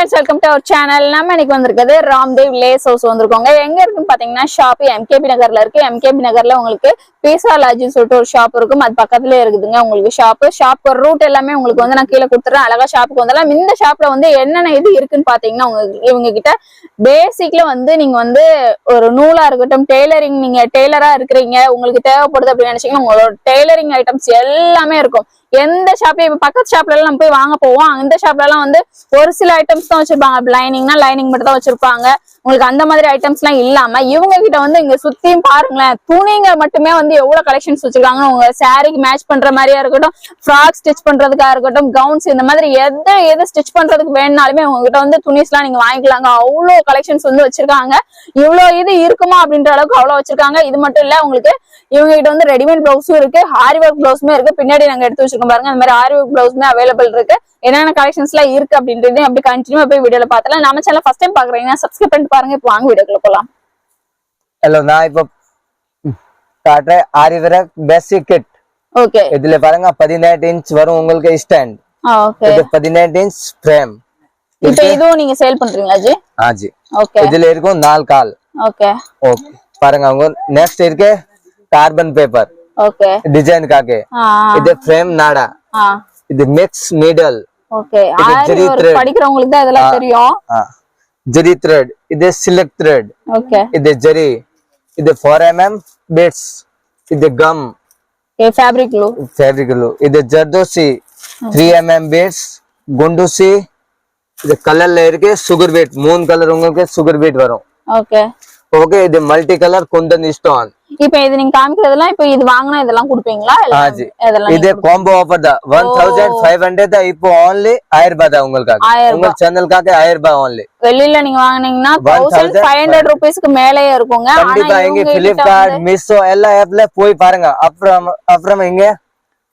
friends, welcome to our channel. நம்ம இன்னைக்கு வந்திருக்கிறது ராம்தேவ் லேஸ் ஹவுஸ் வந்திருக்கோங்க. எங்க இருக்குன்னு பாத்தீங்கன்னா ஷாப் எம்கேபி நகர்ல இருக்கு. எம்கேபி நகர்ல உங்களுக்கு பீஸா லாட்ஜ்னு சொல்லிட்டு ஒரு ஷாப் இருக்கும். அது பக்கத்துலயே இருக்குதுங்க உங்களுக்கு ஷாப் ரூட் எல்லாமே உங்களுக்கு வந்து நான் கீழே கொடுத்துறேன். அழகா ஷாப்புக்கு வந்தலாம். இந்த ஷாப்ல வந்து என்னென்ன இது இருக்குன்னு பாத்தீங்கன்னா இவங்க கிட்ட பேசிக்ல வந்து நீங்க வந்து ஒரு நூலா இருக்கட்டும், டெய்லரிங், நீங்க டெய்லரா இருக்கிறீங்க, உங்களுக்கு தேவைப்படுது அப்படின்னு நினைச்சீங்கன்னா உங்களோட டெய்லரிங் ஐட்டம்ஸ் எல்லாமே இருக்கும். எந்த ஷாப்ல இப்ப பக்கத்து ஷாப்ல எல்லாம் நம்ம போய் வாங்க போவோம். அந்த ஷாப்ல எல்லாம் வந்து ஒரு சில ஐட்டம்ஸ் தான் வச்சிருப்பாங்க. லைனிங்னா லைனிங் மட்டும் தான் வச்சிருப்பாங்க. உங்களுக்கு அந்த மாதிரி ஐட்டம்ஸ் எல்லாம் இல்லாம இவங்க கிட்ட வந்து இங்க சுத்தியும் பாருங்களேன், துணிங்க மட்டுமே வந்து எவ்வளவு கலெக்ஷன்ஸ் வச்சிருக்காங்க. உங்க சாரிக்கு மேட்ச் பண்ற மாதிரியா இருக்கட்டும், ஃப்ராக் ஸ்டிச் பண்றதுக்கா இருக்கட்டும், கவுன்ஸ், இந்த மாதிரி எது ஸ்டிச் பண்றதுக்கு வேணும்னாலுமே உங்ககிட்ட வந்து துணிஸ் எல்லாம் நீங்க வாங்கிக்கலாங்க. அவ்வளவு கலெக்ஷன்ஸ் வந்து வச்சிருக்காங்க. இவ்வளவு இது இருக்குமா அப்படின்ற அளவுக்கு அவ்வளவு வச்சிருக்காங்க. இது மட்டும் இல்ல, உங்களுக்கு இவங்க கிட்ட வந்து ரெடிமேட் பிளவுஸும் இருக்கு, ஆரி ஒர்க் பிளவுஸுமே இருக்கு. பின்னாடி நாங்க எடுத்து வச்சிருக்கோம் பாருங்க, அந்த மாதிரி ஆரி ஒர்க் பிளவுஸுமே அவைலபிள் இருக்கு. என்னென்ன கலெக்ஷன்ஸ் எல்லாம் இருக்கு அப்படின்றது அப்படி கண்டினியூ போய் வீடியோல பார்த்தலாம். நம்ம சேனல் ஃபர்ஸ்ட் டைம் பாக்குறீங்கன்னா சப்ஸ்கிரைப் பண்ணிட்டு பாருங்க. இப்போ வாங்க வீடியோக்குள்ள போலாம். ஹலோ, நான் இப்போ காட்டுறேன் ஆரி ஒர்க் பேசிக் கிட். ஓகே, இதுல பாருங்க 18 இன்ச் வரும் உங்களுக்கு ஸ்டாண்ட். ஓகே, இது 18 இன்ச் ஃப்ரேம். இப்போ இதுவும் நீங்க சேல் பண்றீங்களா ஜி? ஜி. ஓகே, இதுல இருக்கும் 4 கால். ஓகே ஓகே, பாருங்க உங்க நெக்ஸ்ட் இருக்கு கார்பன் பேப்பர். ஓகே, டிசைன் காके இது ஃப்ரேம் நாடா. இது மிக்ஸ் நீடல். ஓகே, ஆரி ஒர்க் படிக்கிறவங்களுக்கு தான் இதெல்லாம் தெரியும். ஜரி த்ரெட், இது சில்க் த்ரெட். ஓகே, இது ஜரி, இது 4mm beads, இது கம். ஓகே, ஃபேப்ரிக் glue, இது ஜர்தோசி 3mm beads, குண்டுசி. இது கலர்ல இருக்கு சுகர் பீட், 3 கலர் உங்களுக்கு சுகர் பீட் வரும். ஓகே ஓகே, இது மல்டி கலர் குந்தன் ஸ்டோன். இப்போ இது நீங்க காமிக்கிறதெல்லாம் இப்போ இது வாங்குனா இதெல்லாம் கொடுப்பீங்களா? ஜி, இது காம்போ ஆஃபர் தான். 1500 தான். இப்போ only 1000 ரூபாய் தான் உங்களுக்கு. உங்க சேனலுக்காக 1000 ரூபாய் only. வெளியில நீங்க வாங்குனீங்கன்னா 1500 ரூபாய்க்கு மேலயே இருக்குங்க. கண்டிப்பா இங்க Flipkart, Meesho எல்லா ஆப்ல போய் பாருங்க. அப்புறம் இங்க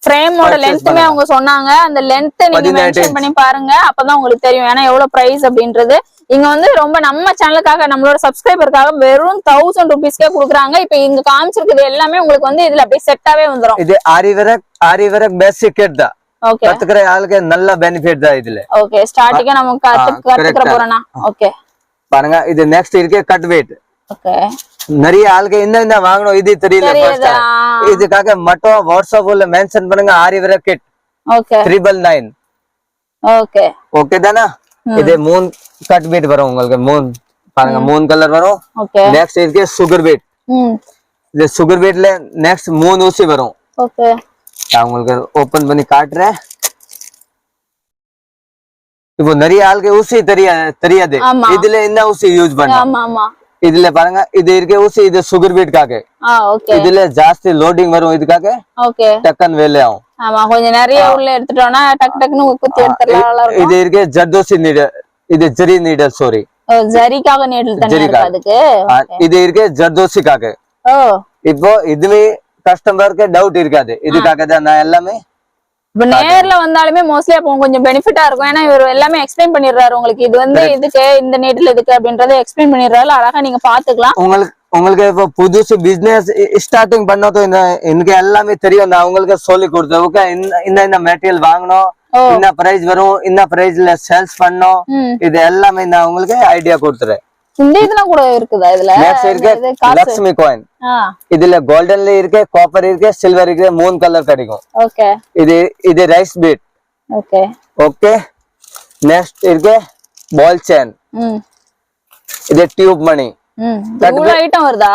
ஃப்ரேமோட லென்த்துமே அவங்க சொன்னாங்க. அந்த லென்த் நீங்க மென்ஷன் பண்ணி பாருங்க, அப்பதான் உங்களுக்கு தெரியும் ஏன்னா எவ்வளவு பிரைஸ் அப்படின்றது. இங்க வந்து ரொம்ப நம்ம சேனலுக்காக, நம்மளோட சப்ஸ்கிரைபருக்காக வெறும் 1000 ரூபீஸ்க்கே குடுக்குறாங்க. இப்ப இங்க காமிச்சிருக்கிறது எல்லாமே உங்களுக்கு வந்து இதுல அப்படியே செட்டாவே வந்துரும். இது ஆரி ஒர்க் பேசிக் கிட் தான். ஓகே, கத்துக்கிற ஆளுக்கு நல்ல பெனிஃபிட் தான் இதுல. ஓகே, ஸ்டார்டிங்கா நம்ம கத்துக்கிற போறோம்னா. ஓகே, பாருங்க இது நெக்ஸ்ட் இருக்கு கட் வெயிட். ஓகே, நிறைய ஆளுக்கு இந்த வாங்கணும் இது தெரியல. இதுக்காக மட்டும் வாட்ஸ்அப்ல மென்ஷன் பண்ணுங்க aari work kit. Okay, 999. Okay okay தானா. இது 3 கட் பீட் வரும் உங்களுக்கு. 3 பாருங்க, 3 கலர் வரும். ஓகே, நெக்ஸ்ட் இருக்கு சுகர் பீட். இது சுகர் பீட்ல நெக்ஸ்ட் 3 ஊசி வரும். ஓகே, நான் உங்களுக்கு ஓபன் பண்ணி காட்டுறேன். இப்போ நிறைய ஆளுக்கு ஊசி தெரியாது. இதுல என்ன ஊசி யூஸ் பண்ணலாம். ஆமா ஆமா, இதுல பாருங்க இது இருக்க ஊசி, இது சுகர் பீட் காக. ஓகே, இதுல ஜாஸ்தி லோடிங் வரும் இதுக்காக. ஓகே, டக்கன் வேலை ஆகும். ஆமா, கொஞ்சம் நிறைய உள்ள எடுத்துட்டோம்னா டக் டக்னு குத்தி எடுத்துறலாம். இது இருக்க ஜர்தோசி நீடல், இது ஜரி நீடல். சாரி, ஜரிக்காக நீடல் தனியா இருக்கு அதுக்கு. இது இருக்க ஜர்தோசி காக. ஓ, இப்போ இதுவே கஸ்டமருக்கு டவுட் இருக்காது. இதுக்காக தான் நான் எல்லாமே இப்ப நேர்ல வந்தாலுமே மோஸ்ட்லி அப்போ கொஞ்சம் பெனிஃபிட்டா இருக்கும். ஏன்னா இவர் எல்லாமே எக்ஸ்பிளைன் பண்ணிடுறாரு உங்களுக்கு. இது வந்து இதுக்கு இந்த நீட்ல இதுக்கு அப்படின்றத எக்ஸ்பிளைன் பண்ணிடுறாரு. அழகா நீங்க பாத்துக்கலாம். உங்களுக்கு இப்போ புதுசு பிசினஸ் ஸ்டார்டிங் பண்ணதும் எனக்கு எல்லாமே தெரியும். நான் உங்களுக்கு சொல்லி கொடுத்தேன். இந்த மெட்டீரியல் வாங்கணும், என்ன பிரைஸ் வரும், என்ன பிரைஸ்ல சேல்ஸ் பண்ணணும், இது எல்லாமே நான் உங்களுக்கு ஐடியா கொடுத்துறேன். இந்த இதெல்லாம் கூட இருக்குதா இதுல? லக்ஷ்மி காயின். இதுல கோல்டன்ல இருக்கு, காப்பர் இருக்கு, சில்வர் இருக்கு. 3 கலர் கிடைக்கும். ஓகே, இது rice bead. Okay okay, next இருக்கு பால் செயின். இது டியூப் மணி. இவ்வளவு ஐட்டம் வருதா?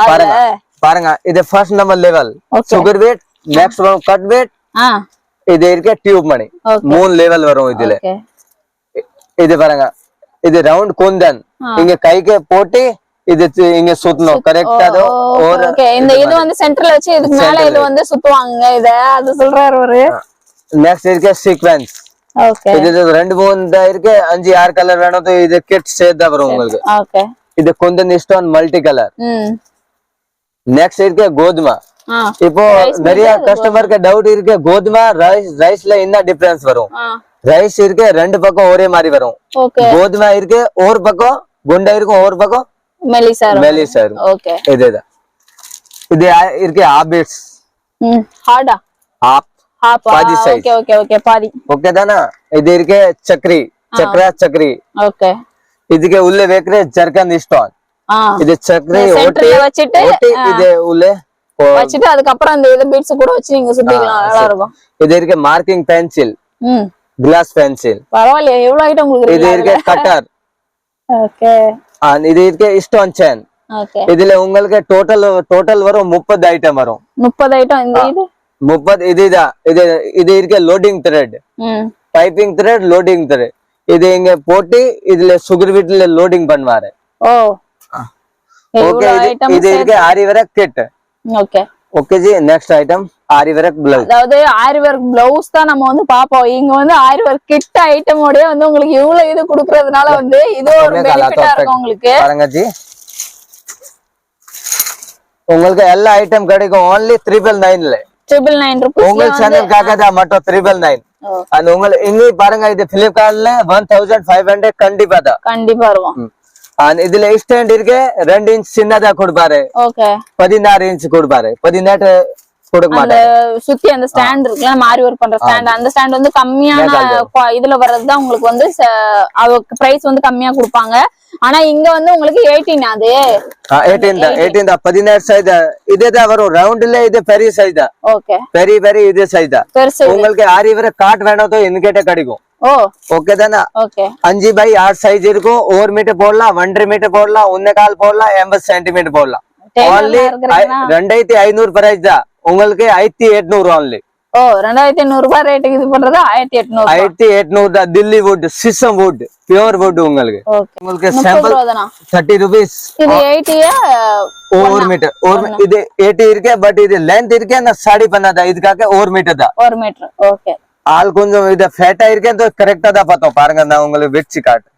பாருங்க, இது first number level sugar beat, next வரும் கட் பீட். இது இருக்கு டியூப் மணி. 3 லெவல் வரும் இதுல. இது பாருங்க, இது ரவுண்ட் குந்தன். இங்க கைக்கு போட்டு இது இங்க சுத்தணும் கரெக்ட்டா. ஓகே, இந்த இது வந்து சென்டர்ல வச்சு இதுக்கு மேல இது வந்து சுத்துவாங்க. இத அது சொல்றாரு ஒரு. நெக்ஸ்ட் இருக்கு சீக்வென்ஸ். ஓகே, இது 2 3 இருக்கு, 5 6 கலர் வேணும். இது கிட் சேதா வரும் உங்களுக்கு. ஓகே, இது Kundan stone multi colour. Next இருக்கு கோதுமை. இப்போ நிறைய கஸ்டமருக்கு டவுட் இருக்கு, கோதுமை ரைஸ்ல என்ன டிஃபரன்ஸ் வரும். ரைஸ் இருக்கு 2 பக்கம் ஒரே மாதிரி வரும். கோதுமை இருக்கு ஒரு பக்கம் குண்டா இருக்கும், ஒரு பக்கம் மெலிசா இருக்கும். ஓகே, இதுதான். இது இருக்கு half beats. ஹார்டா half பாதி சைஸ். ஓகே ஓகே ஓகே, பாதி. ஓகே தானா. இது இருக்கு சக்கரி. சக்கரா சக்கரி. ஓகே. இதுக்கு உள்ள வைக்கிற ஜர்கன் ஸ்டோன். இது சக்கரி ஓட்டி வச்சிட்டு இது உள்ள வச்சிட்டு அதுக்கு அப்புறம் அந்த இது பீட்ஸ் கூட வச்சு நீங்க சுத்திக்கலாம். நல்லா இருக்கும். இது இருக்கு மார்க்கிங் பென்சில், கிளாஸ் பென்சில். பரவாயில்லை, எவ்வளவு ஐட்டம் உங்களுக்கு இது இருக்கு கட்டர். ஓகே. இது இருக்கு ஸ்டோன் செயின். ஓகே. இதுல உங்களுக்கு டோட்டல் வரும் 30 ஐட்டம் வரும். 30 ஐட்டம். இந்த இது 30 இதுதான். இது இருக்கு loading thread, piping thread, loading thread. இது இங்க போட்டு இதுல சுகர் வீட்ல லோடிங் பண்ணுவாரு. ஓ ஓகே. இது இருக்கு aari work kit. Okay. Okay ji. Next item aari work blouse. அதாவது ஆரி வர்க் ப்ளவுஸ் தான் நம்ம வந்து பாப்போம். இங்க வந்து ஆரி வர்க் கிட் ஐட்டமோட வந்து உங்களுக்கு இவ்வளவு இது குடுக்குறதுனால வந்து இது ஒரு பெனிஃபிட்டா இருக்கும் உங்களுக்கு. பாருங்க ஜி, உங்களுக்கு எல்லா ஐட்டம் கிடைக்கும் only 999 ரூபாய். உங்க சேனலுக்காக தான் மட்டும் 999. அந்த உங்களுக்கு இங்க பாருங்க, இது பிளிப்கார்ட்ல 1500 கண்டிப்பா இருக்கும். இதுல ஸ்டாண்ட் இருக்கு, 2 இன்ச் சின்னதா கொடுப்பாரு. ஓகே. 16 இன்ச் கொடுப்பாரு. 18 கொடுக்க மாட்டாரு. சுத்தி அந்த ஸ்டாண்ட் இருக்குல்ல, மாரி ஒர்க் பண்ற ஸ்டாண்ட், அந்த ஸ்டாண்ட் வந்து கம்மியான இதுல வர்றதுதான் உங்களுக்கு வந்து பிரைஸ் வந்து கம்மியா கொடுப்பாங்க. ஆனா இங்க வந்து உங்களுக்கு 18 அது 18 தான் 16 சைஸ். இதேதான் வரும் ரவுண்ட்ல. இது பெரிய சைஸ் தான். ஓகே. பெரிய இது சைஸ் தான். உங்களுக்கு ஆரி வர்க் காட் வேணும் என்கிட்ட கிடைக்கும். ஓகே தானா? ஓகே. 5 by 8 சைஸ் இருக்கும். 1 மீட்டர் போடலாம், 1.5 மீட்டர் போடலாம், 1.25 போடலாம், 80 சென்டிமீட்டர் போடலாம். only 2500 பிரைஸ் தான். உங்களுக்கு 1800 only. 2800 ரூபாய் ரேட்டுக்கு இது பண்றது 1800 தான். தில்லி wood, sheesham wood, pure wood. உங்களுக்கு சாம்பிள் 30 rupees. இது 80 1 மீட்டர். இது 80 இருக்கு. பட் இது லென்த் இருக்கு நான் சாடி பண்ணாத. இதுக்காக 1 மீட்டர் தான். 1 மீட்டர். ஓகே. ஆள் கொஞ்சம் இத ஃபேட்டா இருக்கே கரெக்டா தான் பார்த்தோம். பாருங்க, நான் உங்களுக்கு வெச்சு காட்டு.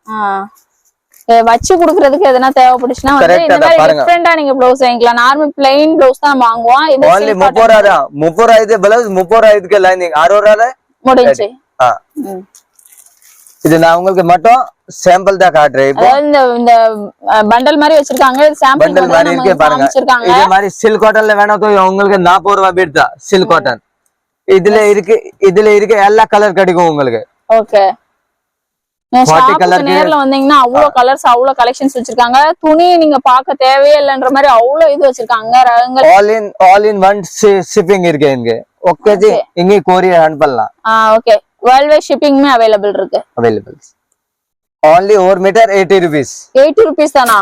வச்சு குடுக்குறதுக்கு எதனா தேவைப்படுச்சுன்னா வந்து இந்த மாதிரி டிஃபரெண்டா நீங்க ப்ளவுஸ் வாங்கிக்கலாம். நார்மல் பிளைன் ப்ளவுஸ் தான் வாங்குவோம். இது only 30 ரூபாய் தான். 30 ரூபாய் இது ப்ளவுஸ், 30 ரூபாய் இதுக்கு லைனிங் 6 ரூபாய் முடிஞ்சு. இது நான் உங்களுக்கு மட்டும் சாம்பிள் தான் காட்டுறேன். இப்போ இந்த பண்டல் மாதிரி வச்சிருக்காங்க. இது சாம்பிள் பண்டல் மாதிரி இருக்கு பாருங்க. இது மாதிரி சில்க் காட்டன்ல வேணும் உங்களுக்கு 40 ரூபாய் பீட் தான். சில்க் காட்டன் இதுல இருக்கு எல்லா கலர் கிடைக்கும் உங்களுக்கு. ஓகே. நேர்ல வந்தீங்கன்னா அவ்வளவு கலர்ஸ், அவ்வளவு கலெக்ஷன்ஸ் வச்சிருக்காங்க. துணி நீங்க பாக்க தேவையே இல்லைன்ற மாதிரி அவ்வளவு இது வச்சிருக்காங்க. ஆல் இன் ஒன் ஷிப்பிங் இருக்கு இங்க. ஓகே ஜி. இங்க கொரியர் அனுப்பலாம். ஓகே. வேர்ல்ட் வைட் ஷிப்பிங்மே அவைலபிள் இருக்கு. only 1 meter 80 rupees. 80 rupees தானா?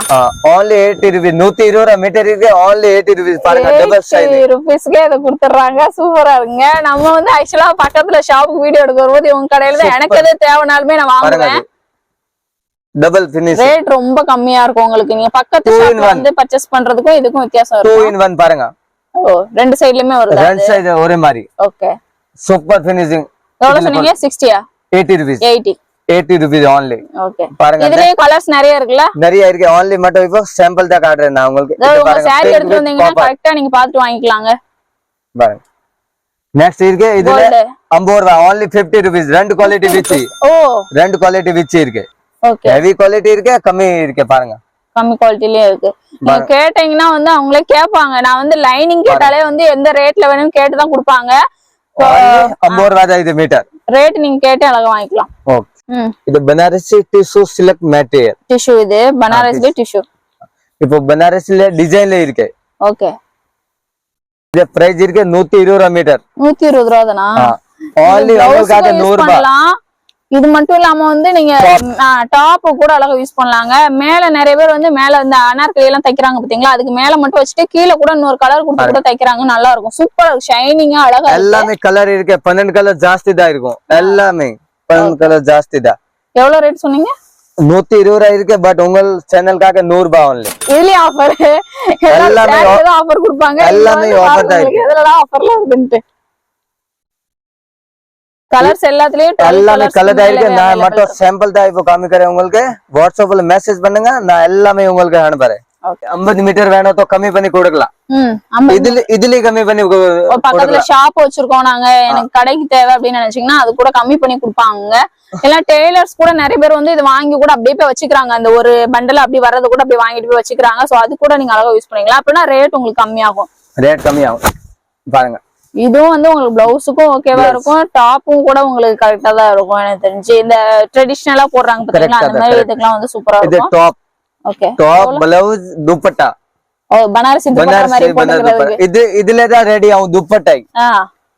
only 80 rupees. 120 மீட்டர் இருக்கு. only 80 rupees. பாருங்க, டபுள் சைஸ் 80 rupeesக்கே இத கொடுத்துறாங்க. சூப்பரா இருக்குங்க. நம்ம வந்து एक्चुअली பக்கத்துல ஷாப்புக்கு வீடியோ எடுக்க வரும்போது உங்க கடையில தான் எனக்கு எது தேவனாலுமே நான் வாங்குவேன். Double finish. ரேட் ரொம்ப கம்மியா இருக்கும் உங்களுக்கு. நீங்க பக்கத்து ஷாப்ல வந்து பர்சேஸ் பண்றதுக்கும் இதுக்கும் வித்தியாசம் இருக்கும். 2 in 1 பாருங்க. ரெண்டு சைடுலயுமே வருது. ரெண்டு சைடு ஒரே மாதிரி. ஓகே. Super finishing. எவ்வளவு சொன்னீங்க? 60யா? 80 rupees. 80 rupees only. ஓகே. பாருங்க, இதுலயே கலர்ஸ் நிறைய இருக்குல? நிறைய இருக்கு. only மட்டும் இப்போ சாம்பிள் தான் காட்றேன் நான் உங்களுக்கு. உங்க சாரி எடுத்து வந்தீங்கன்னா கரெக்ட்டா நீங்க பார்த்து வாங்கிக்கலாங்க. பாருங்க. நெக்ஸ்ட் இருக்கு. இதுல 50 ரூபாய். only 50 rupees. ரெண்டு குவாலிட்டி விச்சி. ரெண்டு குவாலிட்டி விச்சி இருக்கு. ஓகே. ஹெவி குவாலிட்டி இருக்கு, கம்மி இருக்கு. பாருங்க, கம்மி குவாலிட்டிலயே இருக்கு. நீங்க கேட்டீங்கன்னா வந்து அவங்களே கேட்பாங்க. நான் வந்து லைனிங் கேட்டாலே வந்து எந்த ரேட்ல வேணும் கேட்டு தான் கொடுப்பாங்க. 50 ரூபாய் தான் இது மீட்டர். ரேட் நீங்க கேட்டு அழகா வாங்கிக்கலாம். ஓகே. இது Banarasi tissue silk material tissue. இது பனாரசி டிஷ்யூ. இப்போ பனாரசில டிசைன்ல இருக்கு. ஓகே. இது பிரைஸ் இருக்கு 120 ரூபாய் மீட்டர். 120 ரூபாய் தானா? only உங்களுக்கு 100 ரூபாய். இது மட்டும் இல்லாம வந்து நீங்க டாப் கூட அழகா யூஸ் பண்ணலாங்க. மேல நிறைய பேர் வந்து மேல இந்த அனார்கலி எல்லாம் தைக்கிறாங்க பாத்தீங்களா, அதுக்கு மேல மட்டும் வச்சுட்டு கீழே கூட இன்னொரு கலர் கொடுத்து கூட தைக்கிறாங்க. நல்லா இருக்கும். சூப்பரா ஷைனிங்கா அழகா. எல்லாமே கலர் இருக்கு. 12 கலர் ஜாஸ்தி தான் இருக்கும். எல்லாமே 12 கலர் ஜாஸ்தி தான். எவ்வளவு ரேட் சொன்னீங்க? 120 ரூபாய் இருக்கு. பட் உங்க சேனலுக்காக 100 ரூபாய் only. இதுலயே ஆஃபர். எல்லாமே ஆஃபர் கொடுப்பாங்க. எல்லாமே ஆஃபர் தான் இருக்கு. எதெல்லாம் ஆஃபர்ல இருக்குன்னு கலர்ஸ் எல்லாத்துலயும் எல்லாமே கலர் தான் இருக்கு. நான் மட்டும் சாம்பிள் தான் இப்போ காமிக்கிறேன் உங்களுக்கு. வாட்ஸ்அப்ல மெசேஜ் பண்ணுங்க, நான் எல்லாமே உங்களுக்கு அனுப்புறேன். 50 மீட்டர் வேணும் तो கம்மி பண்ணி கொடுக்கலாம். இதுல கம்மி பண்ணி பக்கத்துல ஷாப் வச்சிருக்கோம் நாங்க, எனக்கு கடைக்கு தேவை அப்படின்னு நினைச்சீங்கன்னா அது கூட கம்மி பண்ணி கொடுப்பாங்க. எல்லாம் டெய்லர்ஸ் கூட நிறைய பேர் வந்து இது வாங்கி கூட அப்படியே போய் வச்சுக்கிறாங்க. அந்த ஒரு பண்டல் அப்படி வர்றது கூட அப்படி வாங்கிட்டு போய் வச்சுக்கிறாங்க. சோ அது கூட நீங்க அழகா யூஸ் பண்ணீங்களா, அப்படின்னா ரேட் உங்களுக்கு கம்மியாகும். ரேட் கம்மியாகும். பாருங்க, இதுவும் வந்து உங்களுக்கு பிளவுஸுக்கும் ஓகேவா இருக்கும், டாப்பும் கூட உங்களுக்கு கரெக்டா தான் இருக்கும் எனக்கு தெரிஞ்சு. இந்த ட்ரெடிஷனலா போடுறாங்க பாத்தீங்களா அந்த மாதிரி இதுக்கெல்லாம் வந்து சூப்பரா இருக்கும். இது top. Okay. Top blouse dupatta. ஓ பனாரசி துப்பட்டா மாதிரி போட்டுக்கிறதுக்கு. இதுல தான் ரெடி ஆகும் துப்பட்டை.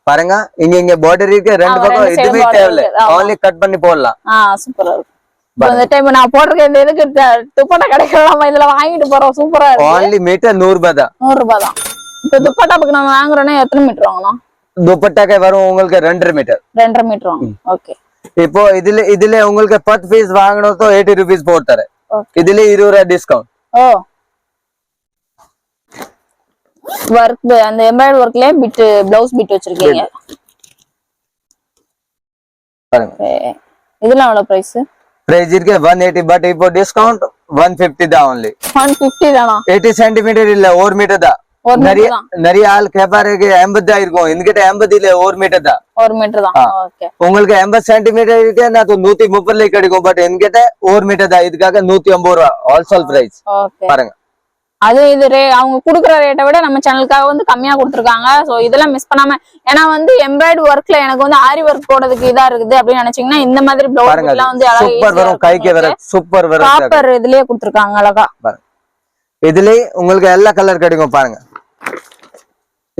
பாருங்க இங்க border இருக்கு, ரெண்டு பக்கம் இதுவே தேவையில்ல, only கட் பண்ணி போடலாம். சூப்பரா இருக்கு. இந்த டைம் நான் போட்டிருக்க இந்த இதுக்கு துப்பட்டா கிடைக்கலாம், இதுல வாங்கிட்டு போறோம். சூப்பரா இருக்கு. only மீட்டர் 100 ரூபாய் தான். 100 ரூபாய் தான். இப்போ துப்பட்டாக்கு நம்ம வாங்குறோம்னா எத்தனை மீட்டர் வாங்கணும்? துப்பட்டாக்கு வரும் உங்களுக்கு 2.5 மீட்டர். 2.5 மீட்டர் வாங்க. ஓகே. இப்போ இதுல உங்களுக்கு 10 பீஸ் வாங்கணும் तो 80 rupees போட்டாரு. இதுல 20 ரூபாய் டிஸ்கவுண்ட். ஓ வர்க் அந்த எம்ப்ராய்டரி வர்க்லயே பிட் ப்ளவுஸ் பிட் வச்சிருக்கீங்க. பாருங்க இதெல்லாம் எவ்வளவு பிரைஸ்? பிரைஸ் இருக்கு 180, பட் இப்போ டிஸ்கவுண்ட் 150 தான் only. 150 தானா? 80 சென்டிமீட்டர் இல்ல 1 மீட்டர் தான். நிறைய ஆள் கேப்பாரு 80 தான் இருக்கும், என்கிட்ட 80 இல்ல 1 மீட்டர் தான். 1 மீட்டர் தான். ஓகே. உங்களுக்கு 80 சென்டிமீட்டர் இருக்கு நான் तो 130 கிடைக்கும், பட் என்கிட்ட 1 மீட்டர் தான், இதுக்காக 150 ரூபாய் ஹோல்சேல் பிரைஸ். பாருங்க அது இது அவங்க குடுக்குற ரேட்டை விட நம்ம சேனலுக்காக வந்து கம்மியா கொடுத்துருக்காங்க. சோ இதெல்லாம் மிஸ் பண்ணாம, ஏன்னா வந்து எம்ப்ராய்டரி ஒர்க்ல எனக்கு வந்து ஆரி ஒர்க் போடுறதுக்கு இதா இருக்குது அப்படின்னு நினைச்சீங்கன்னா இந்த மாதிரி பிளவுஸ் எல்லாம் வந்து சூப்பர் வரும், கைக்கு வர சூப்பர் வரும். காப்பர் இதுலயே கொடுத்துருக்காங்க அழகா. இதுலயே உங்களுக்கு எல்லா கலர் கிடைக்கும். பாருங்க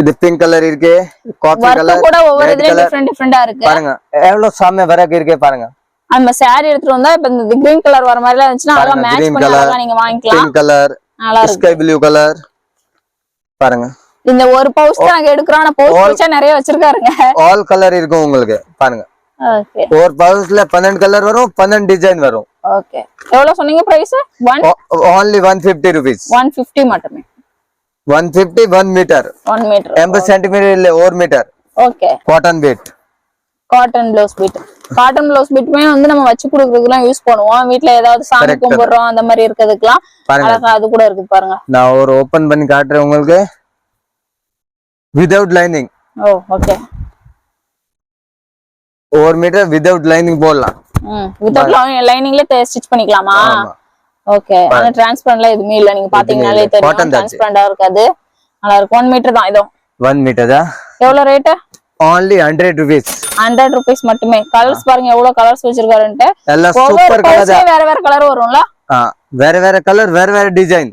இது பிங்க் கலர் இருக்கு, காபி கலர் கூட ஒவ்வொரு இதுலயும் டிஃபரெண்டா இருக்கு. பாருங்க எவ்வளவு சாமே வரக்கு இருக்கு. பாருங்க நம்ம saree எடுத்துட்டு வந்தா இப்ப இந்த கிரீன் கலர் வர மாதிரி இருந்துச்சுன்னா அழகா மேட்ச் பண்ணி அழகா நீங்க வாங்கிக்கலாம். Pink colour, sky blue colour. பாருங்க இந்த ஒரு பவுச் தான் நாங்க எடுக்கறோம், ஆனா பவுச் பவுச்சா நிறைய வச்சிருக்காருங்க. ஆல் கலர் இருக்கும் உங்களுக்கு. பாருங்க ஓகே. ஒரு பவுச்ல 12 கலர் வரும், 12 டிசைன் வரும். ஓகே. எவ்வளவு சொன்னீங்க பிரைஸ்? only 150 rupees. 150 மட்டுமே. 150 1 மீட்டர். 1 மீட்டர் 80 சென்டிமீட்டர் இல்ல 1 மீட்டர். ஓகே. காட்டன் பீட். காட்டன் ப்ளவுஸ் பீட். காட்டன் ப்ளவுஸ் பீட்மே வந்து நம்ம வச்சு குடுக்குறதுக்குலாம் யூஸ் பண்ணுவோம். வீட்ல ஏதாவது சாமி கும்பிடுறோம் அந்த மாதிரி இருக்கிறதுக்குலாம் அழகா அது கூட இருக்கு. பாருங்க நான் ஒரு ஓபன் பண்ணி காட்டுறேன் உங்களுக்கு. Without lining. ஓ ஓகே. 1 மீட்டர் வித்அவுட் லைனிங் போடலாம். வித்அவுட் லைனிங்ல ஸ்டிட்ச் பண்ணிக்கலாமா? ஓகே. ஆனா டிரான்ஸ்பரன்ட்ல எதுவுமே இல்ல, நீங்க பாத்தீங்கனாலே தெரியும் டிரான்ஸ்பரண்டா இருக்காது. நல்லா இருக்கு. 1 மீட்டர் தான். இதோ 1 மீட்டர் தான். எவ்வளவு ரேட்? only 100 rupees. 100 rupees மட்டுமே. கலர்ஸ் பாருங்க எவ்வளவு கலர்ஸ் வச்சிருக்காருன்னு. எல்லாம் சூப்பர் கலர் தான். வேற வேற கலர் வரும்ல? வேற வேற கலர், வேற வேற டிசைன்.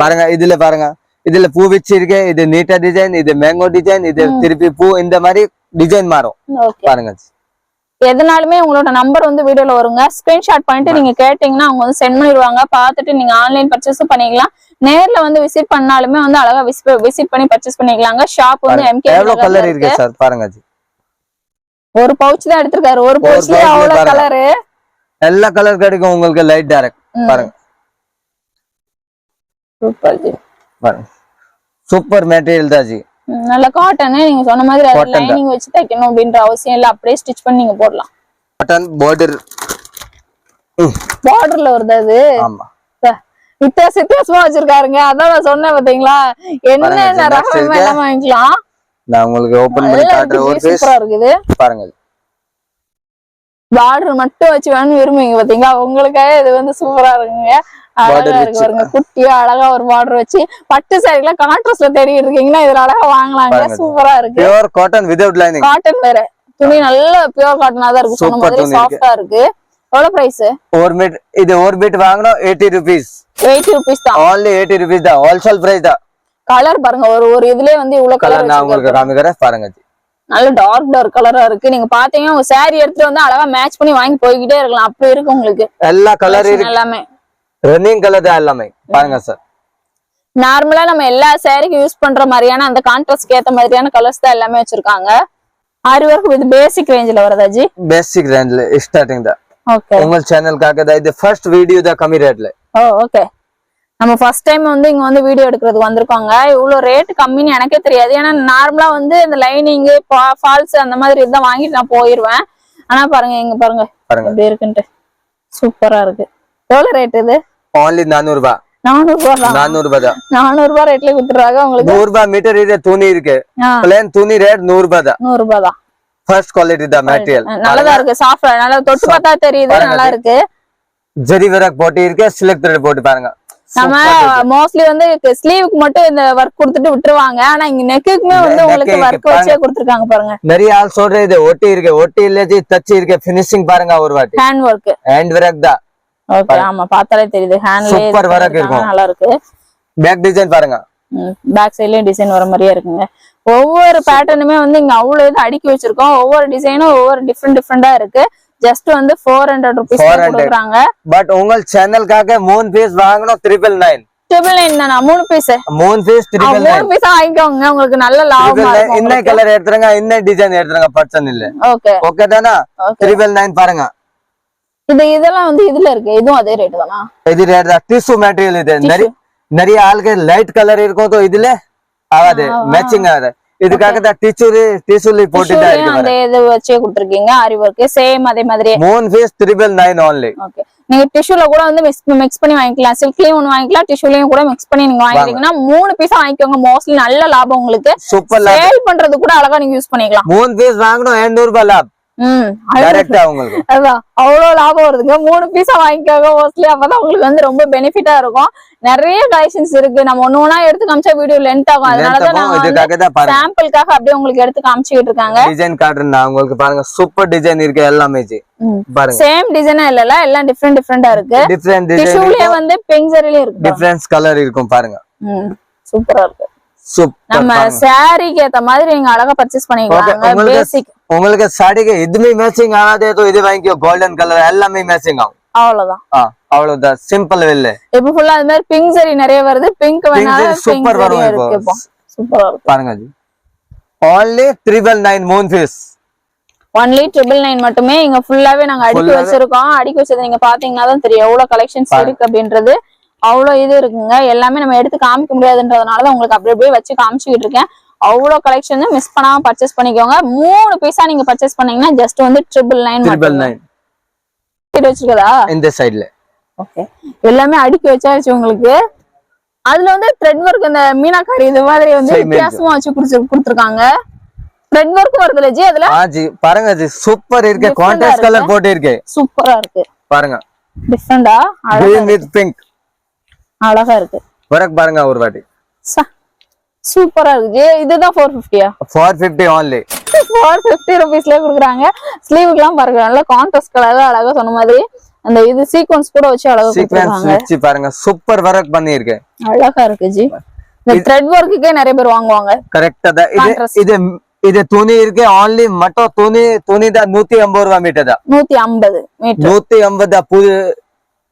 பாருங்க இதுல பாருங்க, இதுல பூ வச்சிருக்கு, இது நீட்டா டிசைன், இது மேங்கோ டிசைன், இது திருப்பி பூ, இந்த மாதிரி டிசைன் மாறும். பாருங்க எதனாலுமே உங்களோட நம்பர் வந்து வீடியோல வருங்க. ஸ்கிரீன்ஷாட் பண்ணிட்டு நீங்க கேட்டீங்கன்னா அவங்க வந்து சென்ட் பண்ணிடுவாங்க. பார்த்துட்டு நீங்க ஆன்லைன் பர்ச்சேஸ் பண்ணிக்கலாம். நேர்ல வந்து விசிட் பண்ணாலுமே வந்து அழகா விசிட் பண்ணி பர்ச்சேஸ் பண்ணிக்கலாங்க. ஷாப் வந்து எம்கே. எவ்வளவு கலர் இருக்கு சார்? பாருங்க ஒரு பவுச் தான் எடுத்திருக்காரு. ஒரு பவுச்ல அவ்வளவு கலர், எல்லா கலர் கிடைக்கும் உங்களுக்கு. Light dark. பாருங்க சூப்பர் ஜி. பாருங்க சூப்பர் மெட்டீரியல் தான் ஜி. நல்ல காட்டன். நீங்க சொன்ன மாதிரி லைனிங் வச்சு தைக்கணும் அப்படின்ற அவசியம் இல்ல, அப்படியே ஸ்டிட்ச் பண்ணி நீங்க போடலாம். காட்டன் பார்டர்ல வருது அது. ஆமா வித்தியாசமா வச்சிருக்காருங்க. அதான் நான் சொன்னேன் பாத்தீங்களா, என்ன ரகமே எல்லாம் வாங்கிக்கலாம். நான் உங்களுக்கு ஓபன் பண்ணி காட்டுறேன். ஒரு பீஸ் சூப்பரா இருக்குது. பாருங்க பார்டர் மட்டும் வச்சு வேணும் விரும்புவீங்க பாத்தீங்களா, உங்களுக்காக இது வந்து சூப்பரா இருக்குங்க. அழகா இருக்கு பாருங்க. குட்டியா அழகா ஒரு பார்டர் வச்சு பட்டு சாரில கான்ட்ராஸ்ட்ல தேடிட்டு இருக்கீங்கன்னா இதுல அழகா வாங்கலாங்க. சூப்பரா இருக்கு. Pure cotton without lining. Cotton வேற துணி நல்ல பியூர் காட்டனா தான் இருக்கு. சொன்ன மாதிரி சாஃப்ட்டா இருக்கு. எவ்வளவு பிரைஸ்? 1 மீட்டர். இது 1 மீட்டர் வாங்குனா 80 rupees. 80 rupees தான். only 80 rupees தான். ஹோல்சேல் பிரைஸ் தான். கலர் பாருங்க, ஒரு இதுலயே வந்து இவ்வளவு கலர் நான் உங்களுக்கு காமிக்கிறேன். பாருங்க நல்ல டார்க் கலரா இருக்கு. நீங்க பாத்தீங்கன்னா உங்க saree எடுத்துட்டு வந்து அழகா மேட்ச் பண்ணி வாங்கி போய்கிட்டே இருக்கலாம். அப்படி இருக்கு உங்களுக்கு. எல்லா கலர் இருக்கு, எல்லாமே ரன்னிங் கலர் தான் எல்லாமே. பாருங்க சார், நார்மலா நம்ம எல்லா சாரிக்கு யூஸ் பண்ற மாதிரியான அந்த கான்ட்ராஸ்ட்க்கு ஏத்த மாதிரியான கலர்ஸ் தான் எல்லாமே வச்சிருக்காங்க. ஆரி வர்க் வித் பேசிக் ரேஞ்சில வரதா ஜி? பேசிக் ரேஞ்சில ஸ்டார்டிங் தான். ஓகே. உங்க சேனலுக்காக தான் இது ஃபர்ஸ்ட் வீடியோ தான் கம்மி ரேட்ல. ஓ ஓகே. நம்ம ஃபர்ஸ்ட் டைம் வந்து இங்க வந்து வீடியோ எடுக்கிறதுக்கு வந்திருக்கோங்க. இவ்வளவு ரேட் கம்மின்னு எனக்கே தெரியாது. ஏன்னா நார்மலா வந்து இந்த லைனிங் ஃபால்ஸ் அந்த மாதிரி இதான் வாங்கிட்டு நான் போயிருவேன். ஆனா பாருங்க இங்க பாருங்க எப்படி இருக்குன்ட்டு சூப்பரா இருக்கு. எவ்வளவு ரேட் இது? only 400 ரூபாய். 400 ரூபாய் தான். 400 ரூபாய் தான். 400 ரூபாய் ரேட்ல குடுத்துறாங்க உங்களுக்கு. 100 ரூபாய் மீட்டர் இது துணி இருக்கு. பிளேன் துணி ரேட் 100 ரூபாய் தான். 100 ரூபாய் தான். ஃபர்ஸ்ட் குவாலிட்டி தான் மெட்டீரியல். நல்லதா இருக்கு. சாஃப்ட்டா நல்லா தொட்டு பார்த்தா தெரியுது. நல்லா இருக்கு. ஜரி வர்க் போட்டு இருக்கு. சில்க் த்ரெட் போட்டு பாருங்க. நம்ம மோஸ்ட்லி வந்து ஸ்லீவுக்கு மட்டும் இந்த ஒர்க் கொடுத்துட்டு விட்டுருவாங்க. ஆனா இங்க நெக்குக்குமே வந்து உங்களுக்கு ஒர்க் வச்சே கொடுத்துருக்காங்க பாருங்க. நிறைய ஆள் சொல்றது ஒட்டி இருக்கு, ஒட்டி இல்ல தச்சு இருக்கு, ஃபினிஷிங் பாருங்க ஒரு வாட்டி. ஹேண்ட் ஒர்க் தான். ஓகே, ஆமா பார்த்தாலே தெரியுது. ஹேண்ட்ல சூப்பர் ஒர்க் இருக்கும், நல்லா இருக்கு. பேக் டிசைன் பாருங்க, பேக் சைடுலயும் டிசைன் வர மாதிரியே இருக்குங்க. ஒவ்வொரு பேட்டர்னுமே வந்து இங்க அவ்வளவு இது அடுக்கி வச்சிருக்கோம். ஒவ்வொரு டிசைனும் ஒவ்வொரு டிஃப்ரெண்டா இருக்கு. ஜஸ்ட் வந்து 400 rupees கொடுக்குறாங்க. பட் உங்க சேனலுக்காக 3 பீஸ் வாங்கணும் 999. 999 தானா? 3 பீஸ் 3 பீஸ் 999. 3 பீஸ் வாங்கிக்கோங்க, உங்களுக்கு நல்ல லாபமா இருக்கும். இன்ன கலர் எடுத்துறங்க, இன்ன டிசைன் எடுத்துறங்க, பிரச்சனை இல்ல. ஓகே ஓகே தானா? 999 பாருங்க. இதெல்லாம் வந்து இதுல இருக்கு, இதுவும் அதே ரேட் தானா? இது ரேட் தான். டிஷ்யூ மெட்டீரியல் இது. நிறைய ஆளுக்கு லைட் கலர் இருக்கும், तो இதுல ஆகாது, மேட்சிங் ஆகாது. இதுக்காக தான் டிஷ்யூல போட்டு தான் இருக்கு. அந்த இது வச்சே கொடுத்திருக்கீங்க. ஆரி வர்க் சேம் அதே மாதிரி. 3 பீஸ் 999 only. ஓகே, நீங்க டிஷ்யூல கூட வந்து மிக்ஸ் பண்ணி வாங்கிக்கலாம். சில்க்லயும் ஒன்னு வாங்கிக்கலாம், டிஷ்யூலயும் கூட மிக்ஸ் பண்ணி நீங்க வாங்கிட்டீங்கன்னா 3 பீஸ் வாங்கிக்கோங்க. மோஸ்ட்லி நல்ல லாபம் உங்களுக்கு. சூப்பர் சேல் பண்றது கூட அழகா நீங்க யூஸ் பண்ணிக்கலாம். 3 பீஸ் வாங்கணும் 800 ரூபாய் லாபம். டைரக்டா உங்களுக்கு அதான் அவ்வளவு லாபம் வருதுங்க. 3 பீஸா வாங்கிக்கோங்க மோஸ்ட்லி. அப்பதான் உங்களுக்கு வந்து ரொம்ப பெனிஃபிட்டா இருக்கும். நிறைய கலெக்ஷன்ஸ் இருக்கு. நம்ம ஒண்ணு எடுத்து காமிச்சா வீடியோ லென்த் ஆகும். அதனாலதான் நான் சாம்பிளுக்காக அப்படியே உங்களுக்கு எடுத்து காமிச்சிட்டு இருக்காங்க. டிசைன் காட்டுறேன் உங்களுக்கு பாருங்க. சூப்பர் டிசைன் இருக்கு எல்லாமே பாருங்க. சேம் டிசைனா இல்லல, எல்லாம் டிஃபரெண்டா இருக்கு. டிஃபரெண்ட் டிஷ்யூலயே வந்து பிங்க் ஜரில இருக்கு. டிஃபரன்ஸ் கலர் இருக்கும் பாருங்க. சூப்பரா இருக்கு. நம்ம சாரிக்கு ஏத்த மாதிரி நீங்க அழகா பர்ச்சேஸ் பண்ணிக்கலாம். பேசிக் உங்களுக்கு சாரிக்கு இதுமே மேட்சிங் ஆகாதே तो இது வாங்கிக்கோ. கோல்டன் கலர் எல்லாமே மேட்சிங் ஆகும். அவ்வளவுதான். அவ்வளவுதான், சிம்பிள் வெல்ல. இப்போ ஃபுல்லா அது மாதிரி பிங்க் ஜரி நிறைய வருது. பிங்க் வேணாலும் சூப்பர் வரும். இப்போ சூப்பரா இருக்கு பாருங்க ஜி. only 999 மூன் பீஸ். only 999 மட்டுமே. இங்க ஃபுல்லாவே நாங்க அடுக்கி வச்சிருக்கோம். அடுக்கி வச்சது நீங்க பாத்தீங்கன்னா தான் தெரியும் எவ்வளவு கலெக்ஷன்ஸ் இருக்கு அப்படின்றது. அவ்வளவு இது இருக்குங்க. எல்லாமே நம்ம எடுத்து காமிக்க முடியாதுன்றதுனாலதான் உங்களுக்கு அப்படியே வச்சு காமிச்சுக்கிட்டு இருக்கேன். அவ்வளவு கலெக்ஷன் மிஸ் பண்ணாம பர்ச்சேஸ் பண்ணிக்கோங்க. 3 பீஸா நீங்க பர்ச்சேஸ் பண்ணீங்கன்னா ஜஸ்ட் வந்து 999 வச்சிருக்கதா இந்த சைடுல. ஓகே, எல்லாமே அடுக்கி வச்சாச்சு உங்களுக்கு. அதுல வந்து த்ரெட் ஒர்க், இந்த மீனாக்காரி இது மாதிரி வந்து வித்தியாசமா வச்சு கொடுத்துருக்காங்க. த்ரெட் ஒர்க் வருதுல ஜி அதுல. ஜி பாருங்க ஜி, சூப்பர் இருக்கு. கான்ட்ராஸ்ட் கலர் போட்டு இருக்கு, சூப்பரா இருக்கு பாருங்க. டிஃபரெண்டா green with pink அழகா இருக்கு. ஒர்க் பாருங்க ஒரு வாட்டி. சூப்பரா இருக்கு. இதுதான் 450 450 only. 450 rupeesல குடுக்குறாங்க. ஸ்லீவுக்குலாம் பாருங்க, நல்ல கான்ட்ராஸ்ட் கலர்ல அழகா சொன்ன மாதிரி அந்த இது சீக்வென்ஸ் கூட வச்சு அழகா கொடுத்திருக்காங்க. வச்சு பாருங்க, சூப்பர் வர்க் பண்ணி இருக்கு. அழகா இருக்கு ஜி. இந்த த்ரெட் வர்க்குக்கே நிறைய பேர் வாங்குவாங்க. கரெக்ட்டா தான். இது துணி இருக்கு. only மட்டும் துணி தான் 150 ரூபாய் மீட்டர் தான். 150 மீட்டர். 150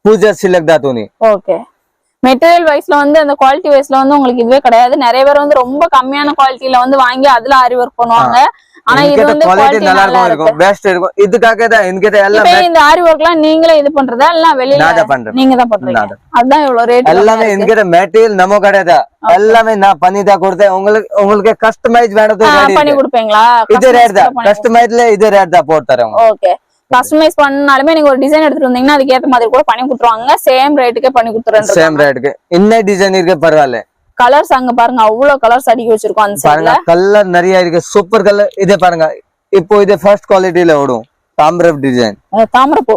பூஜா சில்க் தான் துணி. ஓகே, மெட்டீரியல் வைஸ்ல வந்து அந்த குவாலிட்டி வைஸ்ல வந்து உங்களுக்கு இதுவே கிடையாது. நிறைய பேர் வந்து ரொம்ப கம்மியான குவாலிட்டில வந்து வாங்கி அதுல ஆரி ஒர்க் பண்ணுவாங்க. ஆனா இது வந்து குவாலிட்டி நல்லா இருக்கும், பெஸ்ட் இருக்கும். இதுக்காக தான் என்கிட்ட எல்லாம் இந்த ஆரி ஒர்க்லாம் நீங்களே இது பண்றதா இல்ல வெளியில நீங்க தான் பண்றீங்க? அதான் இவ்வளவு ரேட். எல்லாமே என்கிட்ட மெட்டீரியல் நம்ம கடைதா. எல்லாமே நான் பண்ணி தான் கொடுத்தேன். உங்களுக்கு கஸ்டமைஸ் வேணும் பண்ணி கொடுப்பீங்களா? இது ரேட் தான். கஸ்டமைஸ்ல இது ரேட் தான் போட்டு தரேன். ஓகே, கஸ்டமைஸ் பண்ணாலுமே நீங்க ஒரு டிசைன் எடுத்துட்டு வந்தீங்கன்னா அதுக்கு ஏத்த மாதிரி கூட பண்ணி கொடுத்துருவாங்க. சேம் ரேட்டுக்கே பண்ணி கொடுத்துறேன். சேம் ரேட்டுக்கு இன்ன டிசைன் இருக்கு பரவாயில்ல. கலர்ஸ் அங்க பாருங்க, அவ்வளவு கலர்ஸ் அடிக்கி வச்சிருக்கோம். அந்த சைடுல கலர் நிறைய இருக்கு. Super colour. இதே பாருங்க, இப்போ இது ஃபர்ஸ்ட் குவாலிட்டில ஓடும். தாமரப் டிசைன். தாமரப்பூ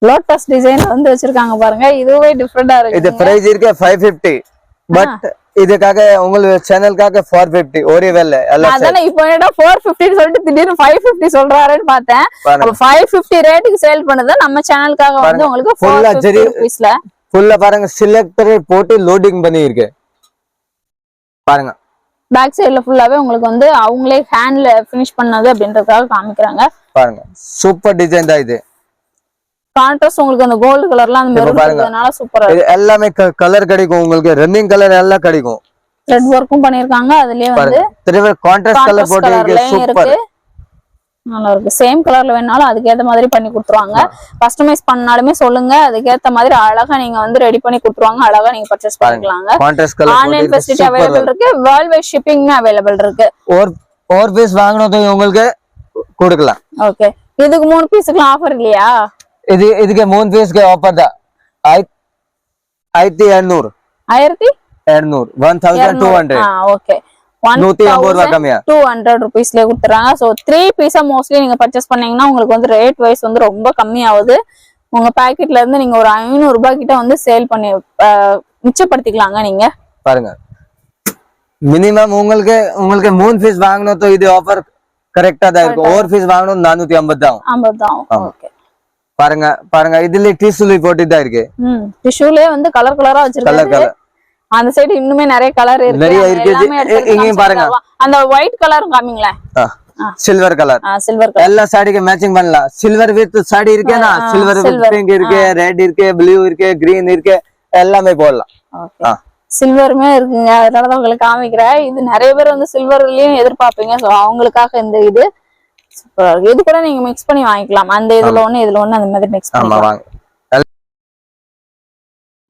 லோட்டஸ் டிசைன் வந்து வச்சிருக்காங்க பாருங்க. இதுவே டிஃபரெண்டா இருக்கு. இது பிரைஸ் இருக்கு 550. பட் இதுக்காக உங்களுக்கு சேனலுக்காக 450 ஒரே வேலை எல்லாம். அதானே இப்போ என்னடா 450 சொல்லிட்டு திடீர்னு 550 சொல்றாருன்னு பார்த்தேன். அப்ப 550 ரேட்டுக்கு சேல் பண்ணது நம்ம சேனலுக்காக வந்து உங்களுக்கு 450 ரூபீஸ்ல ஃபுல்லா பாருங்க. செலக்டர் போட்டு லோடிங் பண்ணி இருக்கு பாருங்க. பேக் சைடுல ஃபுல்லாவே உங்களுக்கு வந்து அவங்களே ஹேண்ட்ல ஃபினிஷ் பண்ணது அப்படின்றதுக்காக காமிக்கிறாங்க பாருங்க. சூப்பர் டிசைன் தான் இது. கான்ட்ராஸ்ட் உங்களுக்கு அந்த கோல்ட் கலர்லாம் அந்த மெரூன் கலர்னால சூப்பரா இருக்கு. எல்லாமே கலர் கிடைக்கும் உங்களுக்கு. ரன்னிங் கலர் எல்லாம் கிடைக்கும். த்ரெட் வர்க்கும் பண்ணிருக்காங்க. அதுலயே வந்து திரும்ப கான்ட்ராஸ்ட் கலர் போட்டு இருக்கு. சூப்பர் நல்லா இருக்கு. சேம் கலர்ல வேணாலும் அதுக்கு ஏத்த மாதிரி பண்ணி கொடுத்துருவாங்க. கஸ்டமைஸ் பண்ணாலுமே சொல்லுங்க, அதுக்கு ஏத்த மாதிரி அழகா நீங்க வந்து ரெடி பண்ணி கொடுத்துருவாங்க. அழகா நீங்க பர்ச்சேஸ் பண்ணிக்கலாங்க. ஆன்லைன் ஃபெசிலிட்டி அவைலபிள் இருக்கு. வேர்ல்ட் வைட் ஷிப்பிங்மே அவைலபிள் இருக்கு. ஒரு பீஸ் வாங்கணும் உங்களுக்கு கொடுக்கலாம். ஓகே, இதுக்கு 3 பீஸ்க்கு ஆஃபர் இல்லையா? இதுக்கு 3 பீஸ்க்கு ஆஃபர் தான். 1200 1200 ஓகே, 200 ரூபீஸ்ல கொடுத்துறாங்க. சோ 3 பீஸா மோஸ்ட்லி நீங்க பர்ச்சேஸ் பண்ணீங்கன்னா உங்களுக்கு வந்து ரேட் வைஸ் வந்து ரொம்ப கம்மி ஆகுது. உங்க பாக்கெட்ல இருந்து நீங்க ஒரு 500 ரூபாய் கிட்ட வந்து சேல் பண்ணி மிச்சப்படுத்திக்கலாங்க நீங்க. பாருங்க மினிமம் உங்களுக்கு 3 பீஸ் வாங்கணும் तो இது ஆஃபர் கரெக்ட்டா தான் இருக்கும். ஒரு பீஸ் வாங்கணும் 450 தான். 50 தான். ஓகே பாருங்க பாருங்க இதுல டிஷ்யூல போட்டு தான் இருக்கு. டிஷ்யூலே வந்து கலர் கலரா வச்சிருக்காங்க. கலர் அந்த சைடு இன்னுமே நிறைய கலர் இருக்கு. நிறைய இருக்கு. இங்க பாருங்க அந்த ஒயிட் கலர் காமிங்களே. Silver colour. சில்வர் கலர் எல்லா சாடிக்கு மேட்சிங் பண்ணலாம். சில்வர் வித் சாடி இருக்கேனா சில்வர் வித் பிங்க் இருக்கு, ரெட் இருக்கு, ப்ளூ இருக்கு, கிரீன் இருக்கு, எல்லாமே போடலாம். ஓகே சில்வருமே இருக்குங்க. அதனால தான் உங்களுக்கு காமிக்கிறேன். இது நிறைய பேர் வந்து சில்வர்லயும் எதிர்பார்ப்பீங்க. சோ அவங்களுக்காக இந்த இது இது கூட நீங்க மிக்ஸ் பண்ணி வாங்கிக்கலாம். அந்த இதுல ஒண்ணு அந்த மாதிரி மிக்ஸ் பண்ணலாம்.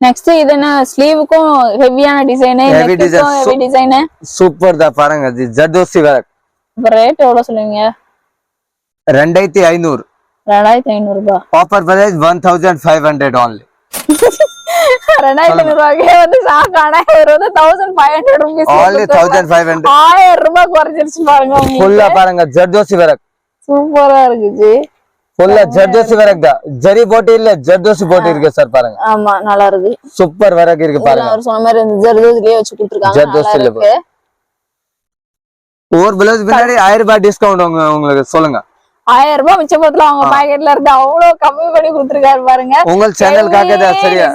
நெக்ஸ்ட் இது என்ன ஸ்லீவுக்கும் ஹெவியான டிசைன், நெக்குக்கும் ஹெவி டிசைன். சூப்பர் தான் பாருங்க இது ஜர்தோசி வர்க். ரேட் எவ்வளவு சொல்லுவீங்க? 2500. 2500 ரூபாய். Offer price 1500 only. 2500 ரூபாய்க்கு வந்து சாக்கானா இது வந்து 1500 rupees. only 1500. 1000 ரூபாய் குறைஞ்சிருச்சு பாருங்க உங்களுக்கு. ஃபுல்லா பாருங்க ஜர்தோசி வர்க். சூப்பரா இருக்கு ஜி. ஃபுல்லா ஜர்தோசி வர்க் தான். ஜரி போட்டு இல்ல ஜர்தோசி போட்டு இருக்கு சார் பாருங்க. ஆமா நல்லா இருக்கு. சூப்பர் வர்க் இருக்கு பாருங்க. அவர் சொன்ன மாதிரி இந்த ஜர்தோசிலே வச்சு கொடுத்திருக்காங்க. ஜர்தோசில இருக்கு. ஒரு பிளவுஸ் பின்னாடி 1000 ரூபாய் டிஸ்கவுண்ட் உங்களுக்கு சொல்லுங்க. 1000 ரூபாய் மிச்சப்படுத்தலாம். அவங்க பாக்கெட்ல இருந்து அவ்வளவு கம்மி பண்ணி கொடுத்திருக்காரு பாருங்க. உங்க சேனலுக்காக தான் சரியா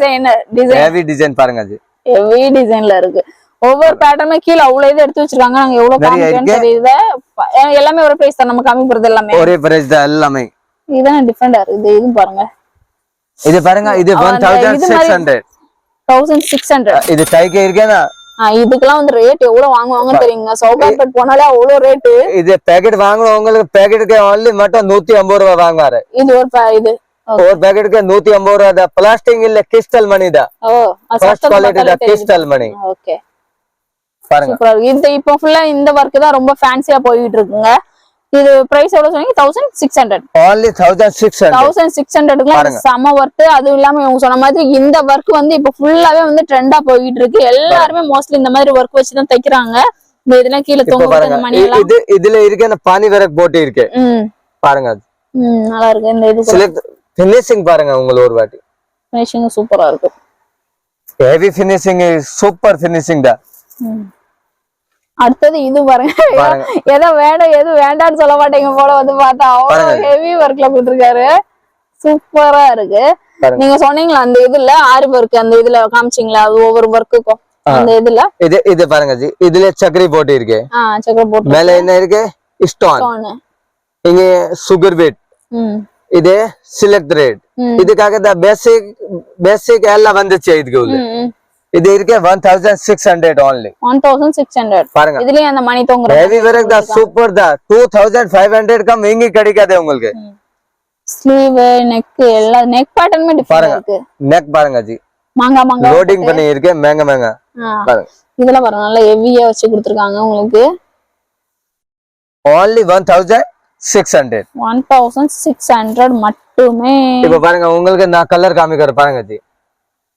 ஹெவி டிசைன் பாருங்க அது. ஹெவி டிசைன்ல இருக்கு. ஒவ்வொரு பேட்டர்னும் கீழ அவ்வளவு இது எடுத்து வச்சிருக்காங்க. நாங்க எவ்வளவு காமிக்கிறோம்னு தெரியுது. எல்லாமே ஒரே பிரைஸ் தான். நம்ம கம்மி போறது எல்லாமே ஒரே பிரைஸ் தான் எல்லாமே. இதுதான் டிஃபரெண்டா இருக்கு. இது பாருங்க. இது பாருங்க இது 1600. 1600. இது டைக்கே இருக்கேனா? இதுக்கெல்லாம் வந்து ரேட் எவ்வளவு வாங்குவாங்கன்னு தெரியுங்க. சவுகார்பேட் போனாலே அவ்வளவு ரேட். இது பேக்கெட் வாங்கணும் உங்களுக்கு பேக்கெட்டுக்கு only மட்டும் 150 ரூபாய் வாங்குவாரு. இது ஒரு பேக்கெட்டுக்கு 150 ரூபாய் தான். பிளாஸ்டிக் இல்ல கிறிஸ்டல் மணி தான். ஃபர்ஸ்ட் குவாலிட்டி தான் கிறிஸ்டல் மணி. ஓகே பாருங்க சூப்பரா இருக்கு. இது இப்போ ஃபுல்லா இந்த வர்க் தான் ரொம்ப ஃபேன்சியா போயிட்டு இருக்குங்க. இது பிரைஸ் எவ்வளவு சொன்னீங்க? 1600. only 1600. 1600க்கு சம வர்க். அதுவும் இல்லாம இவங்க சொன்ன மாதிரி இந்த வர்க் வந்து இப்ப ஃபுல்லாவே வந்து ட்ரெண்டா போயிட்டு இருக்கு. எல்லாருமே மோஸ்ட்லி இந்த மாதிரி வர்க் வச்சு தான் தைக்கிறாங்க. இந்த இதெல்லாம் கீழ தொங்குற மணி எல்லாம் இதுல இருக்கு. அந்த பானி வர்க் போட்டு இருக்கு பாருங்க. நல்லா இருக்கு. இந்த இது ஃபினிஷிங் பாருங்க உங்களுக்கு ஒரு வாட்டி. ஃபினிஷிங் சூப்பரா இருக்கு. ஹெவி ஃபினிஷிங் சூப்பர் ஃபினிஷிங் தான். அடுத்தது இது பாருங்க. ஏதோ வேண்டாம் எது வேண்டாம்னு சொல்ல மாட்டேங்க போல வந்து பார்த்தா அவ்வளவு ஹெவி ஒர்க்ல கொடுத்திருக்காரு. சூப்பரா இருக்கு. நீங்க சொன்னீங்களா அந்த இதுல ஆரி ஒர்க் அந்த இதுல காமிச்சீங்களா? அது ஒவ்வொரு ஒர்க்குக்கும் அந்த இதுல இது பாருங்க ஜி. இதுல சக்கரி போட்டு இருக்கு. சக்கரி போட்டு மேல என்ன இருக்கு? ஸ்டோன். இங்க சுகர் பீட். இது சில்க் த்ரெட். இதுக்காக தான் பேசிக் எல்லாம் வந்துச்சு இதுக்கு உள்ள. இது இருக்கு 1600 only. 1600 பாருங்க. இதுலயே அந்த மணி தொங்குற ஹெவி வர்க் தான். சூப்பர் தான். 2500 க்கு எங்க கிடைக்காது உங்களுக்கு. ஸ்லீவ் நெக் எல்லா நெக் பேட்டர்னுமே டிஃபரெண்ட் இருக்கு. நெக் பாருங்க ஜி. மாங்கா லோடிங் பண்ணி இருக்கு. மேங்க பாருங்க. இதெல்லாம் பாருங்க நல்லா ஹெவியா வச்சு கொடுத்திருக்காங்க உங்களுக்கு. only 1600. 1600 மட்டுமே. இப்போ பாருங்க உங்களுக்கு நான் கலர் காமிக்கிறேன் பாருங்க ஜி.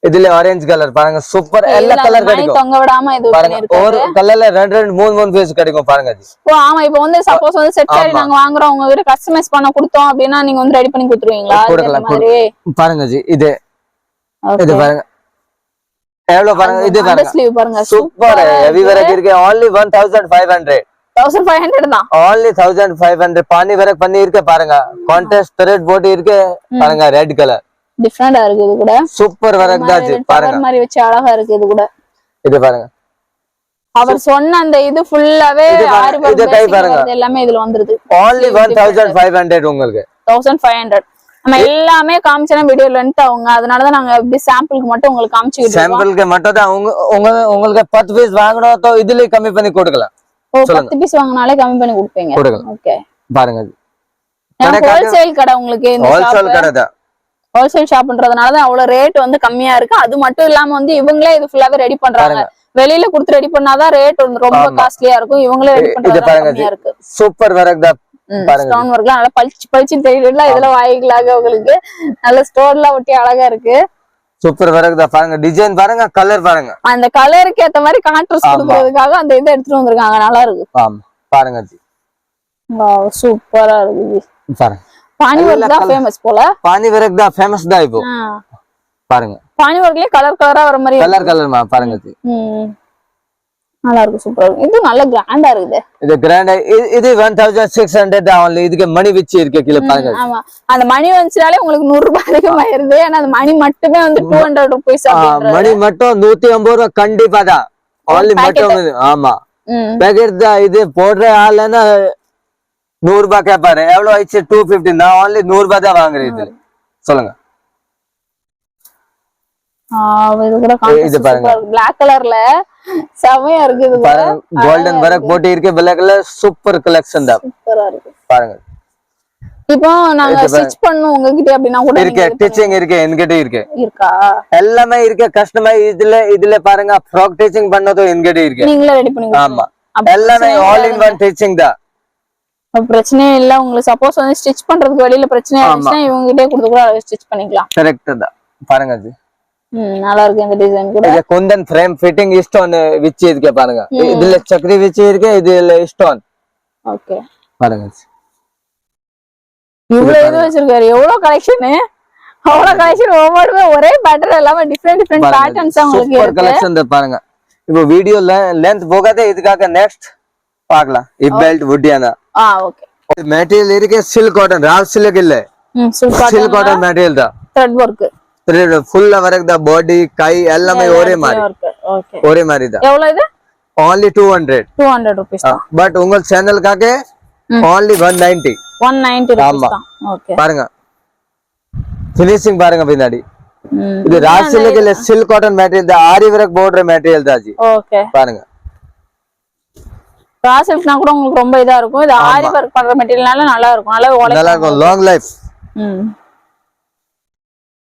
இதுல ஆரஞ்சு கலர் பாருங்க. சூப்பர் எல்லா கலர் கிடைக்கும். தொங்க விடாம இது பண்ணிருக்காங்க. ஒரு கலர்ல 2 3 பீஸ் கிடைக்கும் பாருங்க ஜி. ஓ ஆமா. இப்போ வந்து சப்போஸ் வந்து செட் சாரி நாங்க வாங்குறோம் உங்க கிட்ட கஸ்டமைஸ் பண்ண கொடுத்தோம் அப்படினா நீங்க வந்து ரெடி பண்ணி கொடுத்துருவீங்களா? அந்த மாதிரி பாருங்க ஜி. இது பாருங்க எவ்வளவு பாருங்க. இது பாருங்க ஸ்லீவ் பாருங்க. சூப்பர் ஹெவி வர்க் இருக்கு. only 1500. 1500 தான். only 1500. பானி வர்க் பண்ணி இருக்கு பாருங்க. கான்ட்ராஸ்ட் த்ரெட் போட்டு இருக்கு பாருங்க. ரெட் கலர் டிஃபரெண்டா இருக்கு. இது கூட சூப்பர் வர்க் தான் ஜி. பாருங்க மாதிரி வச்சு அழகா இருக்கு. இது கூட இது பாருங்க. அவர் சொன்ன அந்த இது ஃபுல்லாவே ஆரி வர்க் எல்லாமே இதுல வந்துருது. only 1500 உங்களுக்கு. 1500 நம்ம எல்லாமே காமிச்சன வீடியோ லென்த் அவங்க. அதனால தான் நாங்க இப்படி சாம்பிளுக்கு மட்டும் உங்களுக்கு காமிச்சிட்டு இருக்கோம். சாம்பிளுக்கு மட்டும் தான். உங்களுக்கு 10 பீஸ் வாங்கணும் तो இதுல கம்மி பண்ணி கொடுக்கலாம். ஓ 10 பீஸ் வாங்குனாலே கம்மி பண்ணி கொடுப்பீங்க. ஓகே பாருங்க. ஹோல்சேல் கடை உங்களுக்கு. இந்த ஹோல்சேல் கடை தான். ஹோல்சேல் ஷாப்ன்றதுனால தான் அவ்வளவு ரேட் வந்து கம்மியா இருக்கு. அது மட்டும் இல்லாம வந்து இவங்களே இது ஃபுல்லாவே ரெடி பண்றாங்க. வெளியில கொடுத்து ரெடி பண்ணாதான் ரேட் ரொம்ப காஸ்ட்லியா இருக்கும். இவங்களே ரெடி பண்றது கம்மியா இருக்கு. சூப்பர் வர்க் தான் பாருங்க. ஸ்டோன் வர்க்லாம் நல்லா பளிச்சு தெரியல. இதெல்லாம் வாங்கிக்கலாங்க உங்களுக்கு. நல்ல ஸ்டோன்லாம் ஒட்டி அழகா இருக்கு. சூப்பர் வர்க் தான் பாருங்க. டிசைன் பாருங்க. கலர் பாருங்க. அந்த கலருக்கு ஏத்த மாதிரி கான்ட்ராஸ்ட் கொடுக்கிறதுக்காக அந்த இதை எடுத்துட்டு வந்திருக்காங்க. நல்லா இருக்கு. ஆமா பாருங்க ஜி. வாவ் சூப்பரா இருக்கு. பாருங்க பானி ஒர்க் தான் ஃபேமஸ் போல. பானி ஒர்க் தான் ஃபேமஸ் தான் இப்போ. பாருங்க பானி ஒர்க்லயே கலர் கலரா வர மாதிரி கலர்மா பாருங்க. நல்லா இருக்கு, சூப்பரா இருக்கு. இது நல்ல கிராண்டா இருக்குது. இது கிராண்டா. இது 1600 தான் only. இதுக்கு மணி வச்சு இருக்கு கீழ பாருங்க. ஆமா, அந்த மணி வந்துச்சாலே உங்களுக்கு 100 ரூபாய் அதிகமாயிருது. ஏன்னா அந்த மணி மட்டுமே வந்து 200 rupees அப்படின்றது. மணி மட்டும் 150 ரூபாய் கண்டிப்பா தான். only மட்டும். ஆமா, பேக்கெட் தான். இது போடுற ஆளுன்னா 100 ரூபாய் கேட்பாரு. எவ்வளவு ஆயிடுச்சு? 250. நான் only 100 ரூபாய் தான் வாங்குறேன் இதுல. சொல்லுங்க. இது கூட பாருங்க, Black கலர்ல செமையா இருக்கு. இது பாருங்க, கோல்டன் வர்க் போட்டு இருக்கு. Black கலர் சூப்பர் கலெக்ஷன் தான். சூப்பரா இருக்கு பாருங்க. இப்போ நாங்க ஸ்டிட்ச் பண்ணனும் உங்ககிட்ட அப்படினா கூட இருக்கு. ஸ்டிச்சிங் இருக்கு, என்கிட்ட இருக்கு. இருக்கா? எல்லாமே இருக்கு. கஸ்டமைஸ் இதுல பாருங்க, ஃப்ராக் ஸ்டிச்சிங் பண்ணதும் என்கிட்ட இருக்கு. நீங்களே ரெடி பண்ணுவீங்க? ஆமா, எல்லாமே ஆல் இன் ஒன் ஸ்டிச்சிங் தான். பிரச்சனையே இல்ல. உங்களுக்கு சப்போஸ் வந்து ஸ்டிட்ச் பண்றதுக்கு வெளியில பிரச்சனை இருந்துச்சுனா இவங்க கிட்டே கொடுத்து கூட ஸ்டிட்ச் பண்ணிக்கலாம். கரெக்ட் தான். பாருங்க இது நல்லா இருக்கு. இந்த டிசைன் கூட இது குந்தன் ஃப்ரேம் ஃபிட்டிங் ஸ்டோன் விச்சி இருக்கு பாருங்க. இதுல சக்கரி விச்சி இருக்கு, இதுல ஸ்டோன். ஓகே, பாருங்க. இவ்வளவு இது வச்சிருக்காரு. எவ்வளவு கலெக்ஷன், அவ்வளவு கலெக்ஷன். ஒவ்வொருமே ஒரே பேட்டர்ன் இல்லாம டிஃபரெண்ட் பேட்டர்ன்ஸ் உங்களுக்கு இருக்கு. சூப்பர் கலெக்ஷன் தான் பாருங்க. இப்போ வீடியோ லெந்த் போகாதே. இதுக்காக நெக்ஸ்ட் பார்க்கலாம். பெல்ட் வுட்டியானா. ஓகே. மெட்டீரியல் இருக்கு சில்க் காட்டன். ராவ் சில்க் இல்ல, சில்க் காட்டன் மெட்டீரியல் தான். த்ரெட் வர்க் ஃபுல்லா வர்க் தான். பாடி கை எல்லாமே ஒரே மாதிரி. ஓகே, ஒரே மாதிரி தான். எவ்வளவு இது? only 200 rupees. பட் உங்க சேனலுக்காக only 190 rupees தான். ஓகே, பாருங்க ஃபினிஷிங் பாருங்க பின்னாடி. இது ராவ் சில்க் இல்ல, சில்க் காட்டன் மெட்டீரியல் தான். ஆரி வர்க் போடுற மெட்டீரியல் தான் ஜி. ஓகே, பாருங்க. ராவ் சில்க்னா கூட உங்களுக்கு ரொம்ப இதா இருக்கும். இது ஆரி வர்க் பண்ற மெட்டீரியல்னால நல்லா இருக்கும். நல்லா இருக்கும். Long life.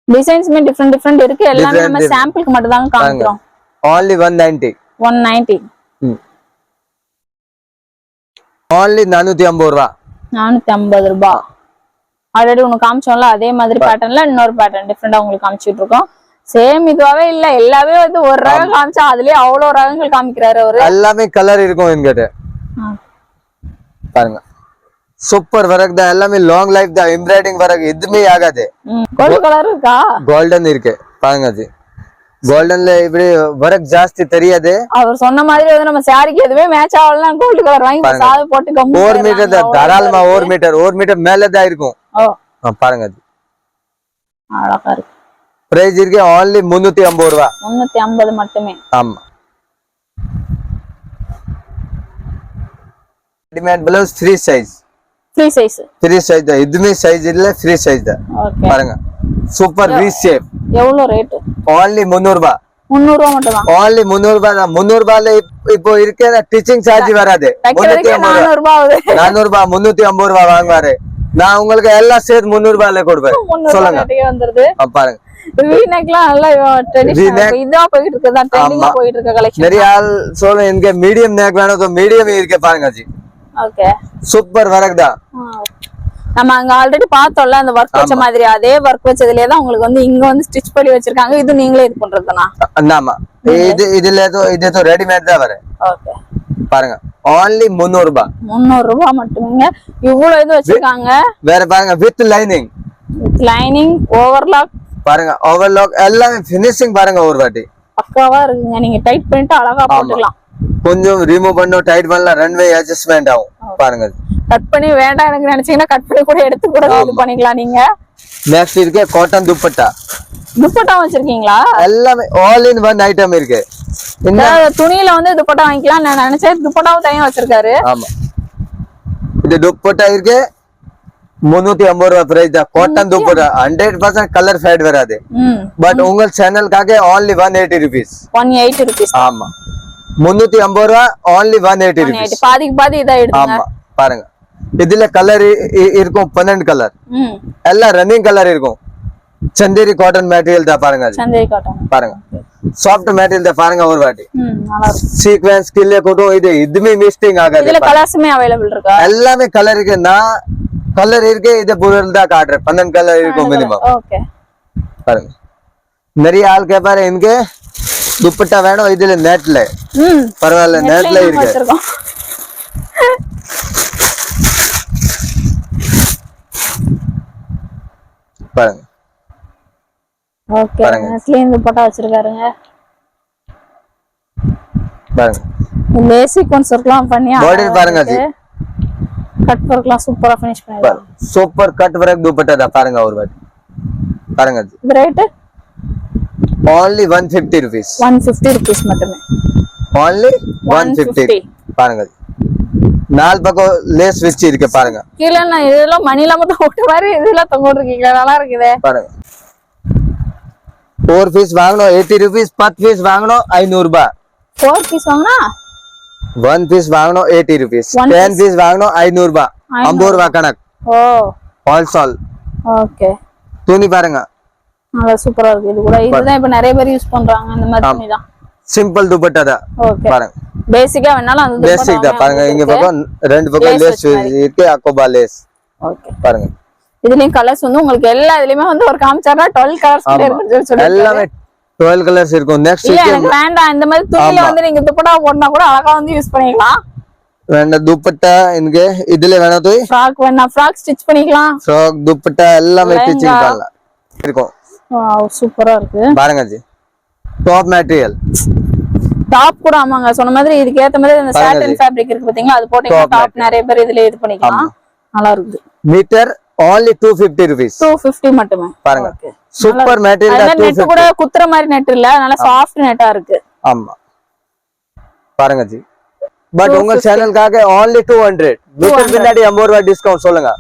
டிசைன்ஸ்மே டிஃபரெண்ட் இருக்கு. எல்லாமே நம்ம சாம்பிளுக்கு மட்டும் தான் காமிக்கிறோம். only 190 only 450 ரூபாய். 450 ரூபாய். ஆல்ரெடி உங்களுக்கு காமிச்சோம்ல, அதே மாதிரி பேட்டர்ன்ல இன்னொரு பேட்டர்ன் டிஃபரெண்டா உங்களுக்கு காமிச்சிட்டு இருக்கோம். சேம் இதுவாவே இல்ல, எல்லாமே வந்து ஒரு ரகம் காமிச்சா அதுலயே அவ்வளவு ரகங்கள் காமிக்கிறாரு அவரு. எல்லாமே கலர் இருக்கும் என்கிட்ட. பாருங்க, சூப்பர் வர்க் தான். எல்லாமே லாங் லைஃப் தான். எம்ப்ராய்டிங் வர்க் எதுமே ஆகாது. கோல்ட் கலர் இருக்கா? கோல்டன் இருக்கு பாருங்க ஜி. கோல்டன்ல இப்படி வர்க் ஜாஸ்தி தெரியாது. அவர் சொன்ன மாதிரி வந்து நம்ம சாரிக்கு எதுவே மேட்ச் ஆகலனா கோல்ட் கலர் வாங்கி சாது போட்டு கம்மி 4 மீட்டர் தான். தாராளமா 1 மீட்டர் மேல தான் இருக்கும். பாருங்க ஜி, அழகா இருக்கு. பிரைஸ் இருக்கு only 350 ரூபாய். 350 மட்டுமே. ஆமா. Readymade blouse free size. Free size தான். இதுமே சைஸ் இல்ல, ஃப்ரீ சைஸ் தான். பாருங்க, சூப்பர் வி ஷேப். எவ்வளவு ரேட்? only 300 ரூபாய். 300 ரூபாய் மட்டும் தான். only 300 ரூபாய் தான். 300 ரூபாய்ல இப்போ இருக்கே டீச்சிங் சார்ஜ் வராது. 400 ரூபாய் ஆகுது. 400 ரூபாய் 350 ரூபாய் வாங்குவாரு. நான் உங்களுக்கு எல்லாம் சேர்த்து 300 ரூபாய்ல கொடுப்பேன். சொல்லுங்க. பாருங்க, வீநெக்லாம் நல்லா ட்ரெடிஷனல் இதா போயிட்டு இருக்குதா, ட்ரெண்டிங்கா போயிட்டு இருக்க கலெக்ஷன். நிறைய ஆள் சொல்ல எனக்கு மீடியம் நெக் வேணும், तो மீடியம் இருக்கு பாருங்க ஜி. ஓகே, சூப்பர் வர்க் தான். நம்ம அங்க ஆல்ரெடி பார்த்தோம்ல அந்த வர்க் வச்ச மாதிரி, அதே வர்க் வச்சதுலயே தான் உங்களுக்கு வந்து இங்க வந்து ஸ்டிட்ச் பண்ணி வச்சிருக்காங்க. இது நீங்களே இது பண்றதுனா? ஆமா, இது ரெடிமேட் தான் வர. ஓகே, பாருங்க, only 300 ரூபாய். 300 ரூபாய் மட்டுமே. இவ்வளவு இது வச்சிருக்காங்க. வேற பாருங்க, வித் லைனிங் ஓவர்லாக். பாருங்க, ஓவர்லாக் எல்லாமே ஃபினிஷிங் பாருங்க. ஒரு வாட்டி பக்காவா இருக்குங்க. நீங்க டைட் பண்ணிட்டு அழகா போட்டுக்கலாம். கொஞ்சம் ரிமூவ் பண்ணோ டைட் பண்ணலாம், ரன்வே அட்ஜஸ்ட்மென்ட் ஆகும். பாருங்க, கட் பண்ணி வேண்டாம் எனக்கு நினைச்சீங்கன்னா கட் பண்ணி கூட எடுத்து கூட இது பண்ணிக்கலாம் நீங்க. நெக்ஸ்ட் இருக்கு காட்டன் துப்பட்டா. துப்பட்டா வச்சிருக்கீங்களா? எல்லாமே ஆல் இன் ஒன் ஐட்டம் இருக்கு. இந்த துணியில வந்து துப்பட்டா வாங்கிக்கலாம் நான் நினைச்சேன். துப்பட்டாவும் தனியா வச்சிருக்காரு. ஆமா, இது துப்பட்டா இருக்கு 350 ரூபாய் பிரைஸ் தான். காட்டன் துப்பட்டா 100% கலர் ஃபேட் வராது. பட் உங்க சேனலுக்காக only 180 rupees. 180 rupees. ஆமா, 350 ரூபாய் only 180 rupees. பாதிக்கு பாதி இதா எடுங்க. ஆமா, பாருங்க, இதுல கலர் இருக்கும் 12 கலர். எல்லாம் ரன்னிங் கலர் இருக்கும். சந்தேரி காட்டன் மெட்டீரியல் தான். பாருங்க, சந்தேரி காட்டன் பாருங்க, சாஃப்ட் மெட்டீரியல் தான். பாருங்க ஒரு வாட்டி நல்லா இருக்கு. சீக்வென்ஸ் கில்லே கோட்டும் இதுமே மிஸ்டிங் ஆகாது. இதுல கலர்ஸ்மே அவேலபிள் இருக்கா? எல்லாமே கலர் இருக்கு. நான் கலர் இருக்கு, இது புரல் தான் காட்றேன். 12 கலர் இருக்கும் மினிமம். ஓகே, பாருங்க, நிறைய ஆள் கேட்பாரு எனக்கு துப்பட்டா வேணும். இதுல நெட்ல பரவாயில்ல, நெட்ல இருக்கு. பாருங்க ஓகே ஸ்லீவ் துப்பட்டா வச்சிருக்காருங்க பாருங்க லேஸ் சீக்வென்ஸ் ஒர்க்லாம் பண்ணி பார்டர் பாருங்க ஜி கட் ஒர்க்லாம் சூப்பரா ஃபினிஷ் பண்ணிருக்காங்க சூப்பர் கட் वर्क दुपट्टा தான் பாருங்க ஒரு வாட்டி பாருங்க G rate only 150 rupees 150 rupees மட்டுமே only 150 பாருங்க நால் பக்கம் லேஸ் வெச்சி இருக்கு பாருங்க கீழ நான் இதெல்லாம் மணில மட்டும் போட்ட மாதிரி இதெல்லாம் தொங்க இருக்கீங்க நல்லா இருக்குதே பாருங்க 4 பீஸ் வாங்கணும் 80 rupees 10 பீஸ் வாங்கணும் 500 ரூபாய் 4 பீஸ் வாங்குனா 1 பீஸ் வாங்கணும் 80 rupees 10 பீஸ் வாங்கணும் 500 ரூபாய் 50 ரூபாய் கணக்கு ஓ ஆல்சோ ஓகே துணி பாருங்க நல்லா சூப்பரா இருக்கு இது கூட இதுதான் இப்ப நிறைய பேர் யூஸ் பண்றாங்க இந்த மாதிரி துணி தான் சிம்பிள் துப்பட்டா தான் ஓகே பாருங்க பேசிக்கா வேணாலும் அந்த பேசிக் தான் பாருங்க இங்க பக்கம் ரெண்டு பக்கம் லேஸ் இருக்கு அக்கோபா லேஸ் ஓகே பாருங்க இதுலயும் கலர்ஸ் வந்து உங்களுக்கு எல்லா இதுலயுமே வந்து ஒரு காமிச்சாரா 12 கலர்ஸ் இருக்குன்னு சொல்லி எல்லாமே 12 கலர்ஸ் இருக்கும் நெக்ஸ்ட் இல்ல எனக்கு வேண்டாம் இந்த மாதிரி துணில வந்து நீங்க துப்பட்டா போடனா கூட அழகா வந்து யூஸ் பண்ணிக்கலாம் வேண்டாம் துப்பட்டா இங்க இதுல வேணா தோய் ஃப்ராக் வேணா ஃப்ராக் ஸ்டிட்ச் பண்ணிக்கலாம் ஃப்ராக் துப்பட்டா எல்லாமே ஸ்டிச்சிங் பண்ணலாம் இருக்கும் வாவ் சூப்பரா இருக்கு பாருங்க ஜி டாப் மெட்டீரியல் டாப் கூட ஆமாங்க சொன்ன மாதிரி இதுக்கு ஏத்த மாதிரி அந்த சாட்டின் ஃபேப்ரிக் இருக்கு பாத்தீங்களா அது போட்டீங்கன்னா டாப் நிறைய பேர் இதுல இது பண்ணிக்கலாம் நல்லா இருக்கு மீட்டர் only 250 rupees 250 மட்டுமே பாருங்க சூப்பர் மெட்டீரியல் தான் நெட் கூட குத்துற மாதிரி நெட் இல்ல நல்ல சாஃப்ட் நெட்டா இருக்கு ஆமா பாருங்க ஜி பட் உங்க சேனலுக்காக only 200 மீட்டர் பின்னாடி 50 ரூபாய் டிஸ்கவுண்ட் சொல்லுங்க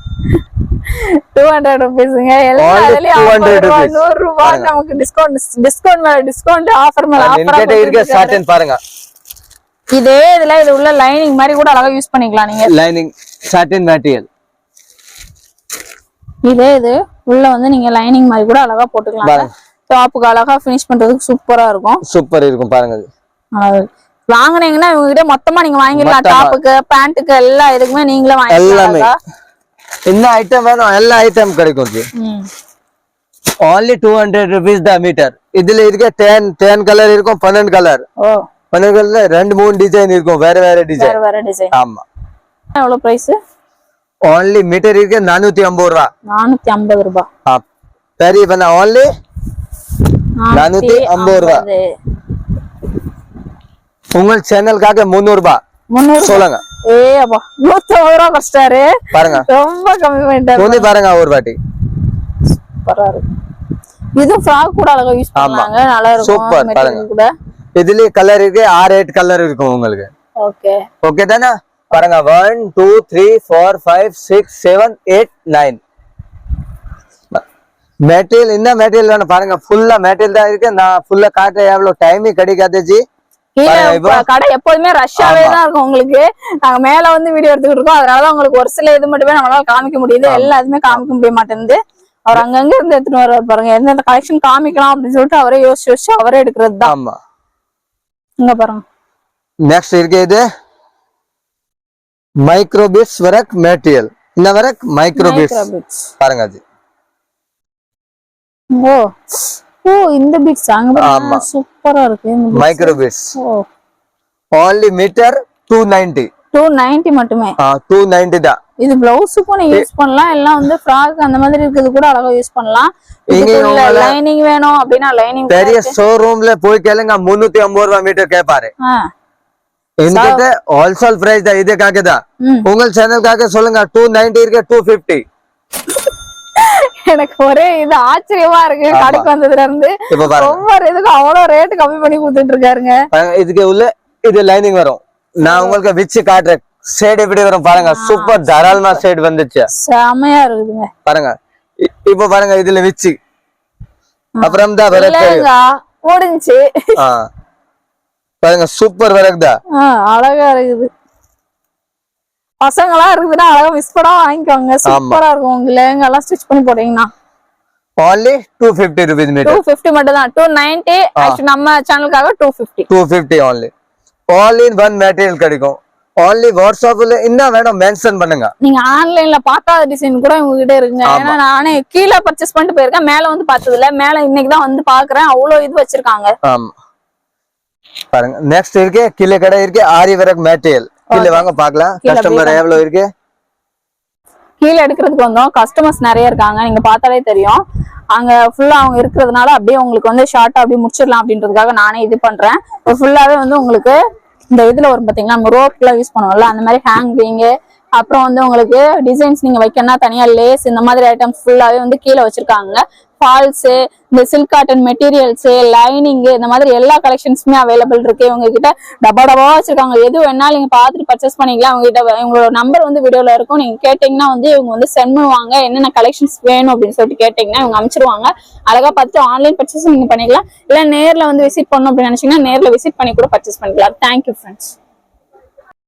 200 ரூபீஸ்ங்க எல்லாத்துலயும் 100 ரூபாய் நமக்கு டிஸ்கவுண்ட் மேல டிஸ்கவுண்ட் ஆஃபர் மேல ஆஃபர் என்கிட்ட இருக்க சாட்டின் பாருங்க இதே இதுல இது உள்ள லைனிங் மாதிரி கூட அழகா யூஸ் பண்ணிக்கலாம் நீங்க லைனிங் சாட்டின் மெட்டீரியல் இதே இது உள்ள வந்து நீங்க லைனிங் மாதிரி கூட அழகா போட்டுக்கலாம் டாப்புக்கு அழகா ஃபினிஷ் பண்றதுக்கு சூப்பரா இருக்கும் சூப்பர் இருக்கும் பாருங்க வாங்குனீங்கன்னா இவங்க கிட்ட மொத்தமா நீங்க வாங்கிடலாம் டாப்புக்கு பேண்ட்டுக்கு எல்லா இதுக்குமே நீங்களே வாங்கிக்கலாம் என்ன ஐட்டம் வேணும் எல்லா ஐட்டம் கிடைக்கும் G only 200 rupees the meter இதுல இருக்க 10 கலர் இருக்கும் 12 கலர் 12 கலர்ல ரெண்டு மூணு டிசைன் இருக்கும் வேற வேற டிசைன் ஆமா எவ்வளவு பிரைஸ் only மீட்டர் இருக்கு 450 ரூபாய் 450 ரூபாய் பெரிய பண்ண only 450 ரூபாய் உங்க சேனலுக்காக 300 ரூபாய் சொல்லுங்க அப்பா 150 ரூபாய் கஷ்டாரு பாருங்க ரொம்ப கம்மி பண்ணிட்டாரு துணி பாருங்க ஒரு வாட்டி சூப்பரா இருக்கு இது ஃப்ராக் கூட அழகா யூஸ் பண்ணாங்க நல்லா இருக்கும் சூப்பர் பாருங்க கூட இதுல கலர் இருக்கு 6-8 கலர் இருக்கும் உங்களுக்கு ஓகே தானே பாருங்க 1 2 3 4 5 6 7 8 9 மெட்டீரியல் என்ன மெட்டீரியல் வேணும் பாருங்க ஃபுல்லா மெட்டீரியல் தான் இருக்கு நான் ஃபுல்லா காட்ட எவ்வளவு டைமே கிடைக்காது ஜி கடை எப்போதுமே ரஷ்ஷாவே தான் இருக்கும் உங்களுக்கு நாங்க மேல வந்து வீடியோ எடுத்துக்கிட்டு இருக்கோம் அதனாலதான் உங்களுக்கு ஒரு சில இது மட்டுமே நம்மளால காமிக்க முடியுது எல்லாத்துமே காமிக்க முடிய மாட்டேங்குது அவர் அங்கங்க இருந்து எடுத்துட்டு வர்றாரு பாருங்க எந்தெந்த கலெக்ஷன் காமிக்கலாம் அப்படின்னு சொல்லிட்டு அவரே யோசிச்சு அவரே எடுக்கிறது தான் இங்க பாருங்க நெக்ஸ்ட் இருக்கு இது மைக்ரோபிட்ஸ் वर्क மெட்டீரியல் இந்த वर्क மைக்ரோபிட்ஸ் பாருங்க அது ஓ இந்த பீட்ஸ் அங்க சூப்பரா இருக்கு மைக்ரோபிட்ஸ் only மீட்டர் 290 மட்டுமே 290 தான் இது பிளவுஸுக்கும் நீங்க யூஸ் பண்ணலாம் எல்லாம் வந்து ஃப்ராக் அந்த மாதிரி இருக்குது கூட அழகா யூஸ் பண்ணலாம் இதுக்குள்ள லைனிங் வேணும் அப்படினா லைனிங் பெரிய ஷோரூம்ல போய் கேளுங்க 350 ரூபாய் மீட்டர் கேட்பாரு என்கிட்ட ஹோல்சேல் பிரைஸ் தான் இதுக்காக தான் உங்க சேனலுக்காக சொல்லுங்க 290 இருக்கு 250 எனக்கு ஒரே இது ஆச்சரியமா இருக்கு கடைக்கு வந்ததுல இருந்து ஒவ்வொரு இதுக்கு அவ்வளவு ரேட் கம்மி பண்ணி கொடுத்துட்டு இருக்காருங்க இதுக்கு உள்ள இது லைனிங் வரும் நான் உங்களுக்கு விச்சு காட்டுறேன் ஷேட் எப்படி வரும் பாருங்க சூப்பர் தாராளமா ஷேட் வந்துச்சு செமையா இருக்குதுங்க பாருங்க இப்போ பாருங்க இதுல விச்சு அப்புறம் தான் வரது முடிஞ்சு பாருங்க சூப்பர் வரக்குதா அழகா இருக்குது பசங்களா இருக்குதுன்னா அழகா மிஸ் பண்ணா வாங்கிக்கோங்க சூப்பரா இருக்கும் உங்க லேங்க எல்லாம் ஸ்டிச் பண்ணி போட்டீங்கன்னா only 250 rupees meter 250 மட்டும் தான் 290 actually நம்ம சேனலுக்காக 250 only all in one material கிடைக்கும் only WhatsAppல என்ன வேணும் மென்ஷன் பண்ணுங்க நீங்க ஆன்லைன்ல பார்க்காத டிசைன் கூட உங்ககிட்ட இருக்குங்க ஏன்னா நானே கீழ பர்ச்சேஸ் பண்ணிட்டு போயிருக்கேன் மேல வந்து பார்த்தது இல்ல மேல இன்னைக்கு தான் வந்து பாக்குறேன் அவ்வளவு இது வச்சிருக்காங்க ஆமா பாருங்க நெக்ஸ்ட் இருக்கு கீழ கடை இருக்கு ஆரி वर्क மெட்டீரியல் கீழ வாங்க பார்க்கலாம் கஸ்டமர் எவ்வளவு இருக்கு கீழே எடுக்கிறதுக்கு வந்தோம். கஸ்டமர்ஸ் நிறைய இருக்காங்க, நீங்க பார்த்தாலே தெரியும். அங்க ஃபுல்லா அவங்க இருக்கிறதுனால அப்படியே உங்களுக்கு வந்து ஷார்ட்டா அப்படியே முடிச்சிடலாம் அப்படின்றதுக்காக நானே இது பண்றேன். ஃபுல்லாவே வந்து உங்களுக்கு இந்த இதுல வரும் பாத்தீங்கன்னா, நம்ம ரோப்ல யூஸ் பண்ணுவோம்ல அந்த மாதிரி ஹேங்கிங், அப்புறம் வந்து உங்களுக்கு டிசைன்ஸ் நீங்க வைக்கணும்னா தனியா லேஸ், இந்த மாதிரி ஐட்டம்ஸ் ஃபுல்லாவே வந்து கீழே வச்சிருக்காங்க. ஃபால்ஸ், இந்த சில்க் காட்டன் மெட்டீரியல்ஸ், லைனிங், இந்த மாதிரி எல்லா கலெக்ஷன்ஸுமே அவைலபிள் இருக்கு. இவங்க கிட்ட டப்பா டப்பாவா வச்சிருக்காங்க. எது வேணாலும் நீங்க பார்த்துட்டு பர்ச்சேஸ் பண்ணிக்கலாம். அவங்க கிட்ட இவங்களோட நம்பர் வந்து வீடியோல இருக்கும். நீங்க கேட்டீங்கன்னா வந்து இவங்க வந்து சென்ட் பண்ணுவாங்க. என்னென்ன கலெக்ஷன்ஸ் வேணும் அப்படின்னு சொல்லிட்டு கேட்டீங்கன்னா இவங்க அனுப்பிச்சிருவாங்க. அழகா பார்த்து ஆன்லைன் பர்ச்சேஸ் நீங்க பண்ணிக்கலாம். இல்ல நேர்ல வந்து விசிட் பண்ணணும் அப்படின்னு நினைச்சீங்கன்னா நேர்ல விசிட் பண்ணி கூட பர்ச்சேஸ் பண்ணிக்கலாம். Thank you friends.